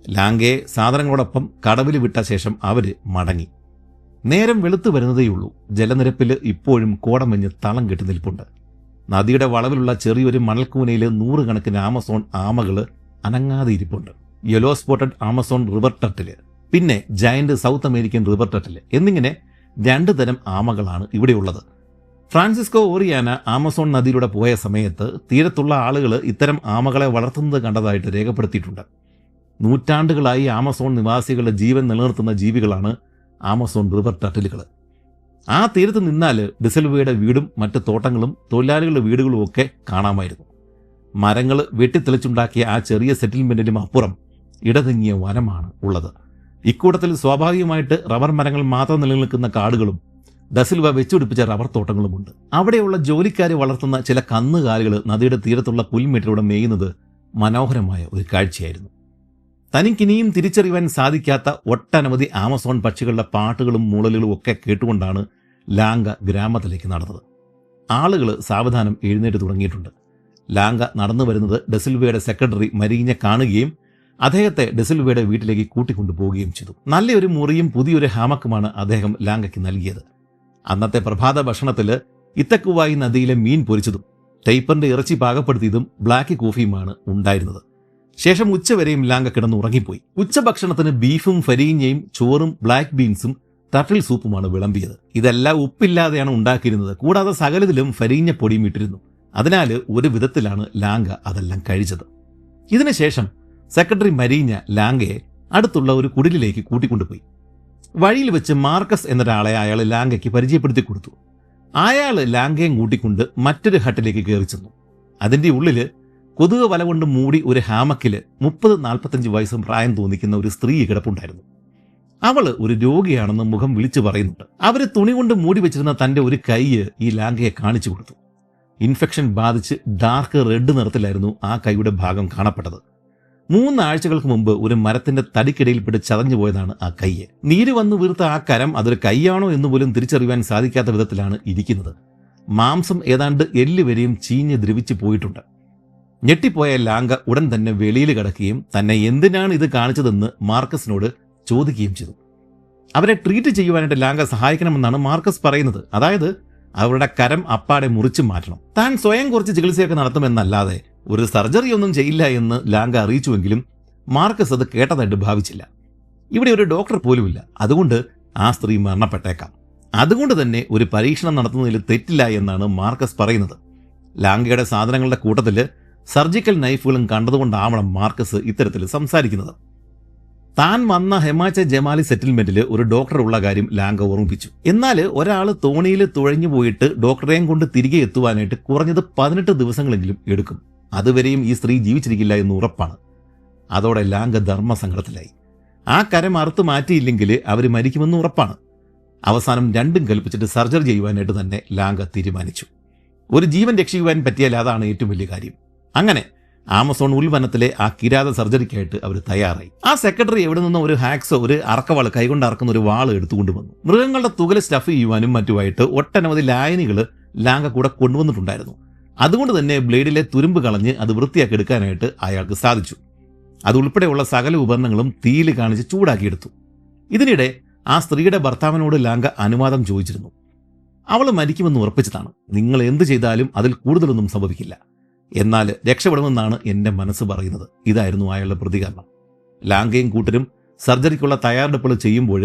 ലാംഗയെ സാധനങ്ങളോടൊപ്പം കടവിൽ വിട്ട ശേഷം അവർ മടങ്ങി. നേരം വെളുത്തു വരുന്നതേയുള്ളൂ. ജലനിരപ്പിൽ ഇപ്പോഴും കോടമഞ്ഞ് തളം കെട്ടി നിൽപ്പുണ്ട്. നദിയുടെ വളവിലുള്ള ചെറിയൊരു മണൽക്കൂനയിൽ 100 കണക്കിന് ആമസോൺ ആമകൾ അനങ്ങാതെ ഇരിപ്പുണ്ട്. Yellow spotted Amazon river turtle, പിന്നെ giant South American river turtle എന്നിങ്ങനെ 2 തരം ആമകളാണ് ഇവിടെയുള്ളത്. ഫ്രാൻസിസ്കോ ഓറിയാന ആമസോൺ നദിയിലൂടെ പോയ സമയത്ത് തീരത്തുള്ള ആളുകൾ ഇത്തരം ആമകളെ വളർത്തുന്നത് കണ്ടതായിട്ട് രേഖപ്പെടുത്തിയിട്ടുണ്ട്. നൂറ്റാണ്ടുകളായി ആമസോൺ നിവാസികളുടെ ജീവൻ നിലനിർത്തുന്ന ജീവികളാണ് ആമസോൺ റിവർ ടർട്ടിലുകൾ. ആ തീരത്ത് നിന്നാൽ ഡിസൽവയുടെ വീടും മറ്റ് തോട്ടങ്ങളും തൊഴിലാളികളുടെ വീടുകളും ഒക്കെ കാണാമായിരുന്നു. മരങ്ങൾ വെട്ടിത്തെളിച്ചുണ്ടാക്കിയ ആ ചെറിയ സെറ്റിൽമെന്റിനും അപ്പുറം ഇടതിങ്ങിയ വനമാണ് ഉള്ളത്. ഇക്കൂട്ടത്തിൽ സ്വാഭാവികമായിട്ട് റബ്ബർ മരങ്ങൾ മാത്രം നിലനിൽക്കുന്ന കാടുകളും ഡസിൽവ വെച്ചുപിടിപ്പിച്ച റബ്ബർ തോട്ടങ്ങളുമുണ്ട്. അവിടെയുള്ള ജോലിക്കാരെ വളർത്തുന്ന ചില കന്നുകാലികൾ നദിയുടെ തീരത്തുള്ള പുൽമേട്ടിലൂടെ മേയുന്നത് മനോഹരമായ ഒരു കാഴ്ചയായിരുന്നു. തനിക്കിനിയും തിരിച്ചറിയുവാൻ സാധിക്കാത്ത ഒട്ടനവധി ആമസോൺ പക്ഷികളുടെ പാട്ടുകളും മൂളലുകളും ഒക്കെ കേട്ടുകൊണ്ടാണ് ലാങ്ക ഗ്രാമത്തിലേക്ക് നടന്നത്. ആളുകൾ സാവധാനം എഴുന്നേറ്റ് തുടങ്ങിയിട്ടുണ്ട്. ലാങ്ക നടന്നു വരുന്നത് ഡസിൽവയുടെ സെക്രട്ടറി മരീഞ്ഞെ കാണുകയും അദ്ദേഹത്തെ ഡസിൽവയുടെ വീട്ടിലേക്ക് കൂട്ടിക്കൊണ്ടുപോവുകയും ചെയ്തു. നല്ലൊരു മുറിയും പുതിയൊരു ഹാമക്കുമാണ് അദ്ദേഹം ലാങ്കയ്ക്ക് നൽകിയത്. അന്നത്തെ പ്രഭാത ഭക്ഷണത്തിൽ ഇത്തക്കുവായി നദിയിലെ മീൻ പൊരിച്ചതും ടൈപ്പറിന്റെ ഇറച്ചി പാകപ്പെടുത്തിയതും ബ്ലാക്ക് കോഫിയുമാണ് ഉണ്ടായിരുന്നത്. ശേഷം ഉച്ചവരെയും ലാങ്ക കിടന്ന് ഉറങ്ങിപ്പോയി. ഉച്ചഭക്ഷണത്തിന് ബീഫും ഫരീഞ്ഞയും ചോറും ബ്ലാക്ക് ബീൻസും ടർട്ടിൽ സൂപ്പുമാണ് വിളമ്പിയത്. ഇതെല്ലാം ഉപ്പില്ലാതെയാണ് ഉണ്ടാക്കിയിരുന്നത്. കൂടാതെ സകലത്തിലും ഫരീഞ്ഞ പൊടിയും ഇട്ടിരുന്നു. അതിനാൽ ഒരു വിധത്തിലാണ് ലാങ്ക അതെല്ലാം കഴിച്ചത്. ഇതിനുശേഷം സെക്രട്ടറി മരീഞ്ഞ ലാങ്കയെ അടുത്തുള്ള ഒരു കുടിലിലേക്ക് കൂട്ടിക്കൊണ്ടുപോയി. വഴിയിൽ വെച്ച് മാർക്കസ് എന്നൊരാളെ അയാൾ ലാങ്കയ്ക്ക് പരിചയപ്പെടുത്തി കൊടുത്തു. അയാൾ ലാങ്കയും കൂട്ടിക്കൊണ്ട് മറ്റൊരു ഹട്ടിലേക്ക് കയറി ചെന്നു. അതിന്റെ ഉള്ളിൽ കൊതുക് വല കൊണ്ട് മൂടി ഒരു ഹാമക്കില് 30-45 വയസ്സും പ്രായം തോന്നിക്കുന്ന ഒരു സ്ത്രീ കിടപ്പുണ്ടായിരുന്നു. അവള് ഒരു രോഗിയാണെന്ന് മുഖം വിളിച്ചു പറയുന്നുണ്ട്. അവര് തുണി കൊണ്ട് മൂടി വെച്ചിരുന്ന തന്റെ ഒരു കൈ ഈ ലാങ്കയെ കാണിച്ചു കൊടുത്തു. ഇൻഫെക്ഷൻ ബാധിച്ച് ഡാർക്ക് റെഡ് നിറത്തിലായിരുന്നു ആ കൈയുടെ ഭാഗം കാണപ്പെട്ടത്. 3 ആഴ്ചകൾക്ക് മുമ്പ് ഒരു മരത്തിന്റെ തടിക്കിടയിൽപ്പെട്ട് ചതഞ്ഞു പോയതാണ് ആ കയ്യ്. നീര് വന്നു വീർത്ത ആ കരം അതൊരു കൈയാണോ എന്ന് പോലും തിരിച്ചറിയാൻ സാധിക്കാത്ത വിധത്തിലാണ് ഇരിക്കുന്നത്. മാംസം ഏതാണ്ട് എല്ല് വരെയും ചീഞ്ഞ് ദ്രവിച്ചു പോയിട്ടുണ്ട്. ഞെട്ടിപ്പോയ ലാങ്ക ഉടൻ തന്നെ വെളിയിൽ കിടക്കുകയും തന്നെ എന്തിനാണ് ഇത് കാണിച്ചതെന്ന് മാർക്കസിനോട് ചോദിക്കുകയും ചെയ്തു. അവരെ ട്രീറ്റ് ചെയ്യുവാനായിട്ട് ലാങ്ക സഹായിക്കണമെന്നാണ് മാർക്കസ് പറയുന്നത്. അതായത് അവരുടെ കരം അപ്പാടെ മുറിച്ചു മാറ്റണം. താൻ സ്വയം കുറച്ച് ചികിത്സയൊക്കെ നടത്തുമെന്നല്ലാതെ ഒരു സർജറി ഒന്നും ചെയ്യില്ല എന്ന് ലാങ്ക അറിയിച്ചുവെങ്കിലും മാർക്കസ് അത് കേട്ടതായിട്ട് ഭാവിച്ചില്ല. ഇവിടെ ഒരു ഡോക്ടർ പോലുമില്ല. അതുകൊണ്ട് ആ സ്ത്രീ മരണപ്പെട്ടേക്കാം. അതുകൊണ്ട് തന്നെ ഒരു പരീക്ഷണം നടത്തുന്നതിൽ തെറ്റില്ല എന്നാണ് മാർക്കസ് പറയുന്നത്. ലാങ്കയുടെ സാധനങ്ങളുടെ കൂട്ടത്തിൽ സർജിക്കൽ നൈഫുകളും കണ്ടതുകൊണ്ടാവണം മാർക്കസ് ഇത്തരത്തിൽ സംസാരിക്കുന്നത്. താൻ വന്ന ഹെമാച്ച ജമാലി സെറ്റിൽമെന്റിൽ ഒരു ഡോക്ടർ ഉള്ള കാര്യം ലാങ്ക ഓർമ്മിപ്പിച്ചു. എന്നാൽ ഒരാൾ തോണിയിൽ തുഴഞ്ഞു പോയിട്ട് ഡോക്ടറെയും കൊണ്ട് തിരികെ എത്തുവാനായിട്ട് കുറഞ്ഞത് 18 ദിവസങ്ങളെങ്കിലും എടുക്കും. അതുവരെയും ഈ സ്ത്രീ ജീവിച്ചിരിക്കില്ല എന്ന് ഉറപ്പാണ്. അതോടെ ലാങ്ക ധർമ്മസങ്കടത്തിലായി. ആ കരം അറുത്ത് മാറ്റിയില്ലെങ്കിൽ അവർ മരിക്കുമെന്ന് ഉറപ്പാണ്. അവസാനം രണ്ടും കൽപ്പിച്ചിട്ട് സർജറി ചെയ്യുവാനായിട്ട് തന്നെ ലാങ്ക തീരുമാനിച്ചു. ഒരു ജീവൻ രക്ഷിക്കുവാൻ പറ്റിയാൽ അതാണ് ഏറ്റവും വലിയ കാര്യം. അങ്ങനെ ആമസോൺ ഉൾവനത്തിലെ ആ കിരാത സർജറിക്കായിട്ട് അവർ തയ്യാറായി. ആ സെക്രട്ടറി എവിടെ നിന്നും ഒരു ഹാക്സോ, ഒരു അറക്കവാള്, കൈകൊണ്ട് അറക്കുന്ന ഒരു വാള് എടുത്തുകൊണ്ടുവന്നു. മൃഗങ്ങളുടെ തുകല് സ്റ്റഫ് ചെയ്യുവാനും മറ്റുമായിട്ട് ഒട്ടനവധി ലായനികൾ ലാങ്ക കൂടെ കൊണ്ടുവന്നിട്ടുണ്ടായിരുന്നു. അതുകൊണ്ട് തന്നെ ബ്ലേഡിലെ തുരുമ്പ് കളഞ്ഞ് അത് വൃത്തിയാക്കി എടുക്കാനായിട്ട് അയാൾക്ക് സാധിച്ചു. അതുൾപ്പെടെയുള്ള സകല ഉപകരണങ്ങളും തീയിൽ കാണിച്ച് ചൂടാക്കിയെടുത്തു. ഇതിനിടെ ആ സ്ത്രീയുടെ ഭർത്താവിനോട് ലാങ്ക അനുവാദം ചോദിച്ചിരുന്നു. അവൾ മരിക്കുമെന്ന് ഉറപ്പിച്ചതാണ്. നിങ്ങൾ എന്ത് ചെയ്താലും അതിൽ കൂടുതലൊന്നും സംഭവിക്കില്ല, എന്നാൽ രക്ഷപ്പെടുമെന്നാണ് എൻ്റെ മനസ്സ് പറയുന്നത്. ഇതായിരുന്നു അയാളുടെ പ്രതികരണം. ലാങ്കയും കൂട്ടരും സർജറിക്കുള്ള തയ്യാറെടുപ്പുകൾ ചെയ്യുമ്പോൾ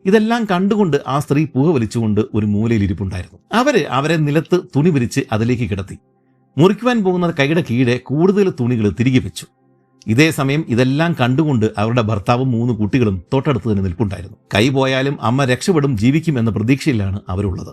ഇതെല്ലാം കണ്ടുകൊണ്ട് ആ സ്ത്രീ പുക വലിച്ചുകൊണ്ട് ഒരു മൂലയിൽ ഇരിപ്പുണ്ടായിരുന്നു. അവരെ നിലത്ത് തുണി വിരിച്ച് അതിലേക്ക് കിടത്തി. മുറിക്കുവാൻ പോകുന്ന കൈയുടെ കീഴെ കൂടുതൽ തുണികൾ തിരികെ വെച്ചു. ഇതേ സമയം ഇതെല്ലാം കണ്ടുകൊണ്ട് അവരുടെ ഭർത്താവും 3 കുട്ടികളും തൊട്ടടുത്ത് തന്നെ നിൽപ്പുണ്ടായിരുന്നു. കൈ പോയാലും അമ്മ രക്ഷപ്പെടും, ജീവിക്കും എന്ന പ്രതീക്ഷയിലാണ് അവരുള്ളത്.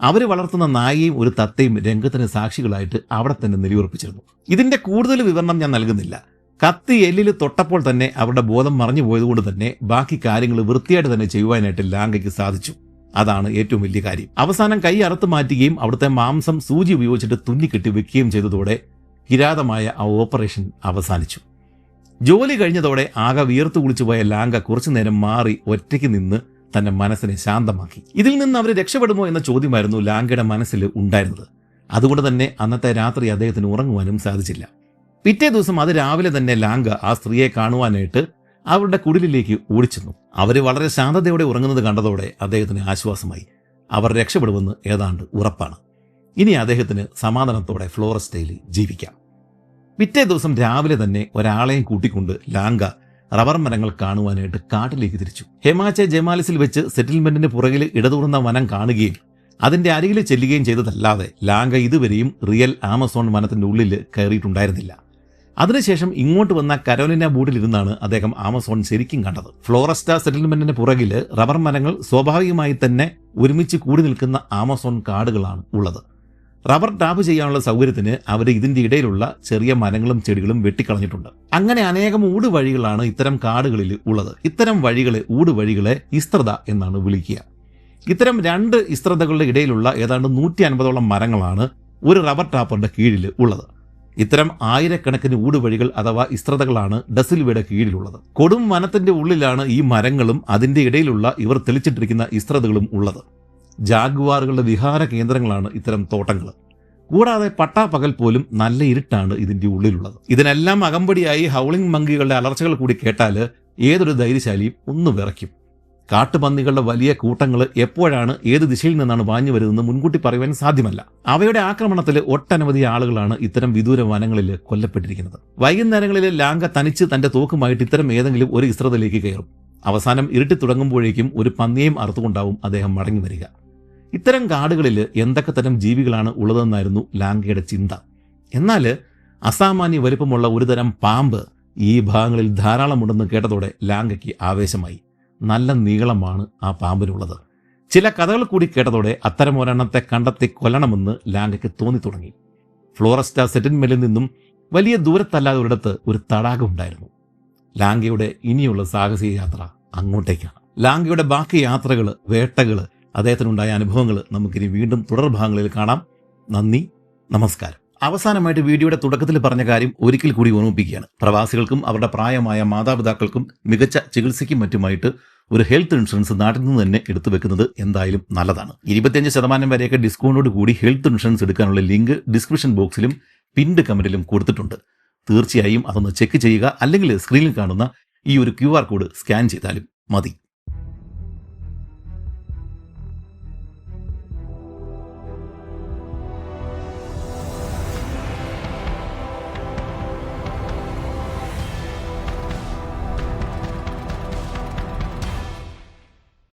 അവർ വളർത്തുന്ന നായയും ഒരു തത്തയും രംഗത്തിന് സാക്ഷികളായിട്ട് അവിടെ തന്നെ നിലയുറപ്പിച്ചിരുന്നു. ഇതിന്റെ കൂടുതൽ വിവരണം ഞാൻ നൽകുന്നില്ല. കത്തി എല്ലിൽ തൊട്ടപ്പോൾ തന്നെ അവരുടെ ബോധം മറഞ്ഞു പോയതുകൊണ്ട് തന്നെ ബാക്കി കാര്യങ്ങൾ വൃത്തിയായിട്ട് തന്നെ ചെയ്യുവാനായിട്ട് ലാങ്കയ്ക്ക് സാധിച്ചു. അതാണ് ഏറ്റവും വലിയ കാര്യം. അവസാനം കൈ അറുത്ത് മാറ്റുകയും അവിടുത്തെ മാംസം സൂചി ഉപയോഗിച്ചിട്ട് തുന്നിക്കെട്ടി വെക്കുകയും ചെയ്തതോടെ കിരാതമായ ആ ഓപ്പറേഷൻ അവസാനിച്ചു. ജോലി കഴിഞ്ഞതോടെ ആകെ വിയർത്തു കുളിച്ചുപോയ ലാങ്ക കുറച്ചു നേരം മാറി ഒറ്റയ്ക്ക് നിന്ന് തന്റെ മനസ്സിനെ ശാന്തമാക്കി. ഇതിൽ നിന്ന് അവർ രക്ഷപ്പെടുമോ എന്ന ചോദ്യമായിരുന്നു ലാങ്കയുടെ മനസ്സിൽ ഉണ്ടായിരുന്നത്. അതുകൊണ്ട് തന്നെ അന്നത്തെ രാത്രി അദ്ദേഹത്തിന് ഉറങ്ങുവാനും സാധിച്ചില്ല. പിറ്റേ ദിവസം അത് രാവിലെ തന്നെ ലാങ്ക ആ സ്ത്രീയെ കാണുവാനായിട്ട് അവരുടെ കുടിലിലേക്ക് ഓടിച്ചെന്നു. അവർ വളരെ ശാന്തതയോടെ ഉറങ്ങുന്നത് കണ്ടതോടെ അദ്ദേഹത്തിന് ആശ്വാസമായി. അവർ രക്ഷപ്പെടുമെന്ന് ഏതാണ്ട് ഉറപ്പാണ്. ഇനി അദ്ദേഹത്തിന് സമാധാനത്തോടെ ഫ്ലോറസ്റ്റയിൽ ജീവിക്കാം. പിറ്റേ ദിവസം രാവിലെ തന്നെ ഒരാളെയും കൂട്ടിക്കൊണ്ട് ലാങ്ക റബ്ബർ മരങ്ങൾ കാണുവാനായിട്ട് കാട്ടിലേക്ക് തിരിച്ചു. ഹെമാച്ച ജമാലിസിൽ വെച്ച് സെറ്റിൽമെന്റിന് പുറകിൽ ഇടതൂർന്ന വനം കാണുകയും അതിന്റെ അരികിൽ ചെല്ലുകയും ചെയ്തതല്ലാതെ ലാങ്ക ഇതുവരെയും റിയൽ ആമസോൺ വനത്തിന്റെ ഉള്ളിൽ കയറിയിട്ടുണ്ടായിരുന്നില്ല. അതിനുശേഷം ഇങ്ങോട്ട് വന്ന കരോലിന ബൂട്ടിലിരുന്നാണ് അദ്ദേഹം ആമസോൺ ശരിക്കും കണ്ടത്. ഫ്ലോറസ്റ്റ സെറ്റിൽമെന്റിന് പുറകിൽ റബ്ബർ മരങ്ങൾ സ്വാഭാവികമായി തന്നെ ഒരുമിച്ച് കൂടി നിൽക്കുന്ന ആമസോൺ കാടുകളാണ് ഉള്ളത്. റബ്ബർ ടാപ്പ് ചെയ്യാനുള്ള സൗകര്യത്തിന് അവർ ഇതിന്റെ ഇടയിലുള്ള ചെറിയ മരങ്ങളും ചെടികളും വെട്ടിക്കളഞ്ഞിട്ടുണ്ട്. അങ്ങനെ അനേകം ഊടുവഴികളാണ് ഇത്തരം കാടുകളിൽ ഉള്ളത്. ഇത്തരം വഴികളെ, ഊടുവഴികളെ ഇസ്ത്രത എന്നാണ് വിളിക്കുക. ഇത്തരം 2 ഇസ്ത്രതകളുടെ ഇടയിലുള്ള ഏതാണ്ട് 150ഓളം മരങ്ങളാണ് ഒരു റബ്ബർ ടാപ്പറിന്റെ കീഴിൽ ഉള്ളത്. ഇത്തരം ആയിരക്കണക്കിന് ഊടുവഴികൾ അഥവാ ഇസ്ത്രതകളാണ് ഡസിൽവയുടെ കീഴിലുള്ളത്. കൊടും വനത്തിന്റെ ഉള്ളിലാണ് ഈ മരങ്ങളും അതിന്റെ ഇടയിലുള്ള ഇവർ തെളിച്ചിട്ടിരിക്കുന്ന ഇസ്ത്രതകളും ഉള്ളത്. ജാഗ്വാറുകളുടെ വിഹാര കേന്ദ്രങ്ങളാണ് ഇത്തരം തോട്ടങ്ങൾ. കൂടാതെ പട്ടാപ്പകൽ പോലും നല്ല ഇരുട്ടാണ് ഇതിന്റെ ഉള്ളിലുള്ളത്. ഇതിനെല്ലാം അകമ്പടിയായി ഹൗളിംഗ് മങ്കികളുടെ അലർച്ചകൾ കൂടി കേട്ടാൽ ഏതൊരു ധൈര്യശാലിയും ഒന്ന് വിറയ്ക്കും. കാട്ടുപന്നികളുടെ വലിയ കൂട്ടങ്ങൾ എപ്പോഴാണ് ഏത് ദിശയിൽ നിന്നാണ് വാഞ്ഞു വരുന്നതെന്ന് മുൻകൂട്ടി പറയുവാൻ സാധ്യമല്ല. അവയുടെ ആക്രമണത്തിൽ ഒട്ടനവധി ആളുകളാണ് ഇത്തരം വിദൂര വനങ്ങളിൽ കൊല്ലപ്പെട്ടിരിക്കുന്നത്. വൈകുന്നേരങ്ങളിൽ ലാങ്ക തനിച്ച് തന്റെ തോക്കുമായിട്ട് ഇത്തരം ഏതെങ്കിലും ഒരു ഇസ്ത്രതയിലേക്ക് കയറും. അവസാനം ഇരുട്ടി തുടങ്ങുമ്പോഴേക്കും ഒരു പന്നിയെയും അറുത്തുകൊണ്ടാവും അദ്ദേഹം മടങ്ങി വരിക. ഇത്തരം കാടുകളിൽ എന്തൊക്കെ തരം ജീവികളാണ് ഉള്ളതെന്നായിരുന്നു ലാങ്കയുടെ ചിന്ത. എന്നാൽ അസാമാന്യ വലിപ്പമുള്ള ഒരുതരം പാമ്പ് ഈ ഭാഗങ്ങളിൽ ധാരാളമുണ്ടെന്ന് കേട്ടതോടെ ലാങ്കയ്ക്ക് ആവേശമായി. നല്ല നീളമാണ് ആ പാമ്പിനുള്ളത്. ചില കഥകൾ കൂടി കേട്ടതോടെ അത്തരം ഒരെണ്ണത്തെ കണ്ടെത്തി കൊല്ലണമെന്ന് ലാങ്കയ്ക്ക് തോന്നി തുടങ്ങി. ഫ്ലോറസ്റ്റ സെറ്റിൽമെന്റിൽ നിന്നും വലിയ ദൂരത്തല്ലാതെ ഒരിടത്ത് ഒരു തടാകം ഉണ്ടായിരുന്നു. ലാങ്കയുടെ ഇനിയുള്ള സാഹസിക യാത്ര അങ്ങോട്ടേക്കാണ്. ലാങ്കയുടെ ബാക്കി യാത്രകൾ, വേട്ടകൾ, അദ്ദേഹത്തിനുണ്ടായ അനുഭവങ്ങൾ നമുക്കിനി വീണ്ടും തുടർഭാഗങ്ങളിൽ കാണാം. നന്ദി, നമസ്കാരം. അവസാനമായിട്ട് വീഡിയോയുടെ തുടക്കത്തിൽ പറഞ്ഞ കാര്യം ഒരിക്കൽ കൂടി ഓർമ്മിപ്പിക്കുകയാണ്. പ്രവാസികൾക്കും അവരുടെ പ്രായമായ മാതാപിതാക്കൾക്കും മികച്ച ചികിത്സയ്ക്കും മറ്റുമായിട്ട് ഒരു ഹെൽത്ത് ഇൻഷുറൻസ് നാട്ടിൽ നിന്ന് തന്നെ എടുത്തു വെക്കുന്നത് എന്തായാലും നല്ലതാണ്. 25% വരെയൊക്കെ ഡിസ്കൗണ്ടോട് കൂടി ഹെൽത്ത് ഇൻഷുറൻസ് എടുക്കാനുള്ള ലിങ്ക് ഡിസ്ക്രിപ്ഷൻ ബോക്സിലും പിൻഡ് കമന്റിലും കൊടുത്തിട്ടുണ്ട്. തീർച്ചയായും അതൊന്ന് ചെക്ക് ചെയ്യുക. അല്ലെങ്കിൽ സ്ക്രീനിൽ കാണുന്ന ഈ ഒരു QR കോഡ് സ്കാൻ ചെയ്താലും മതി.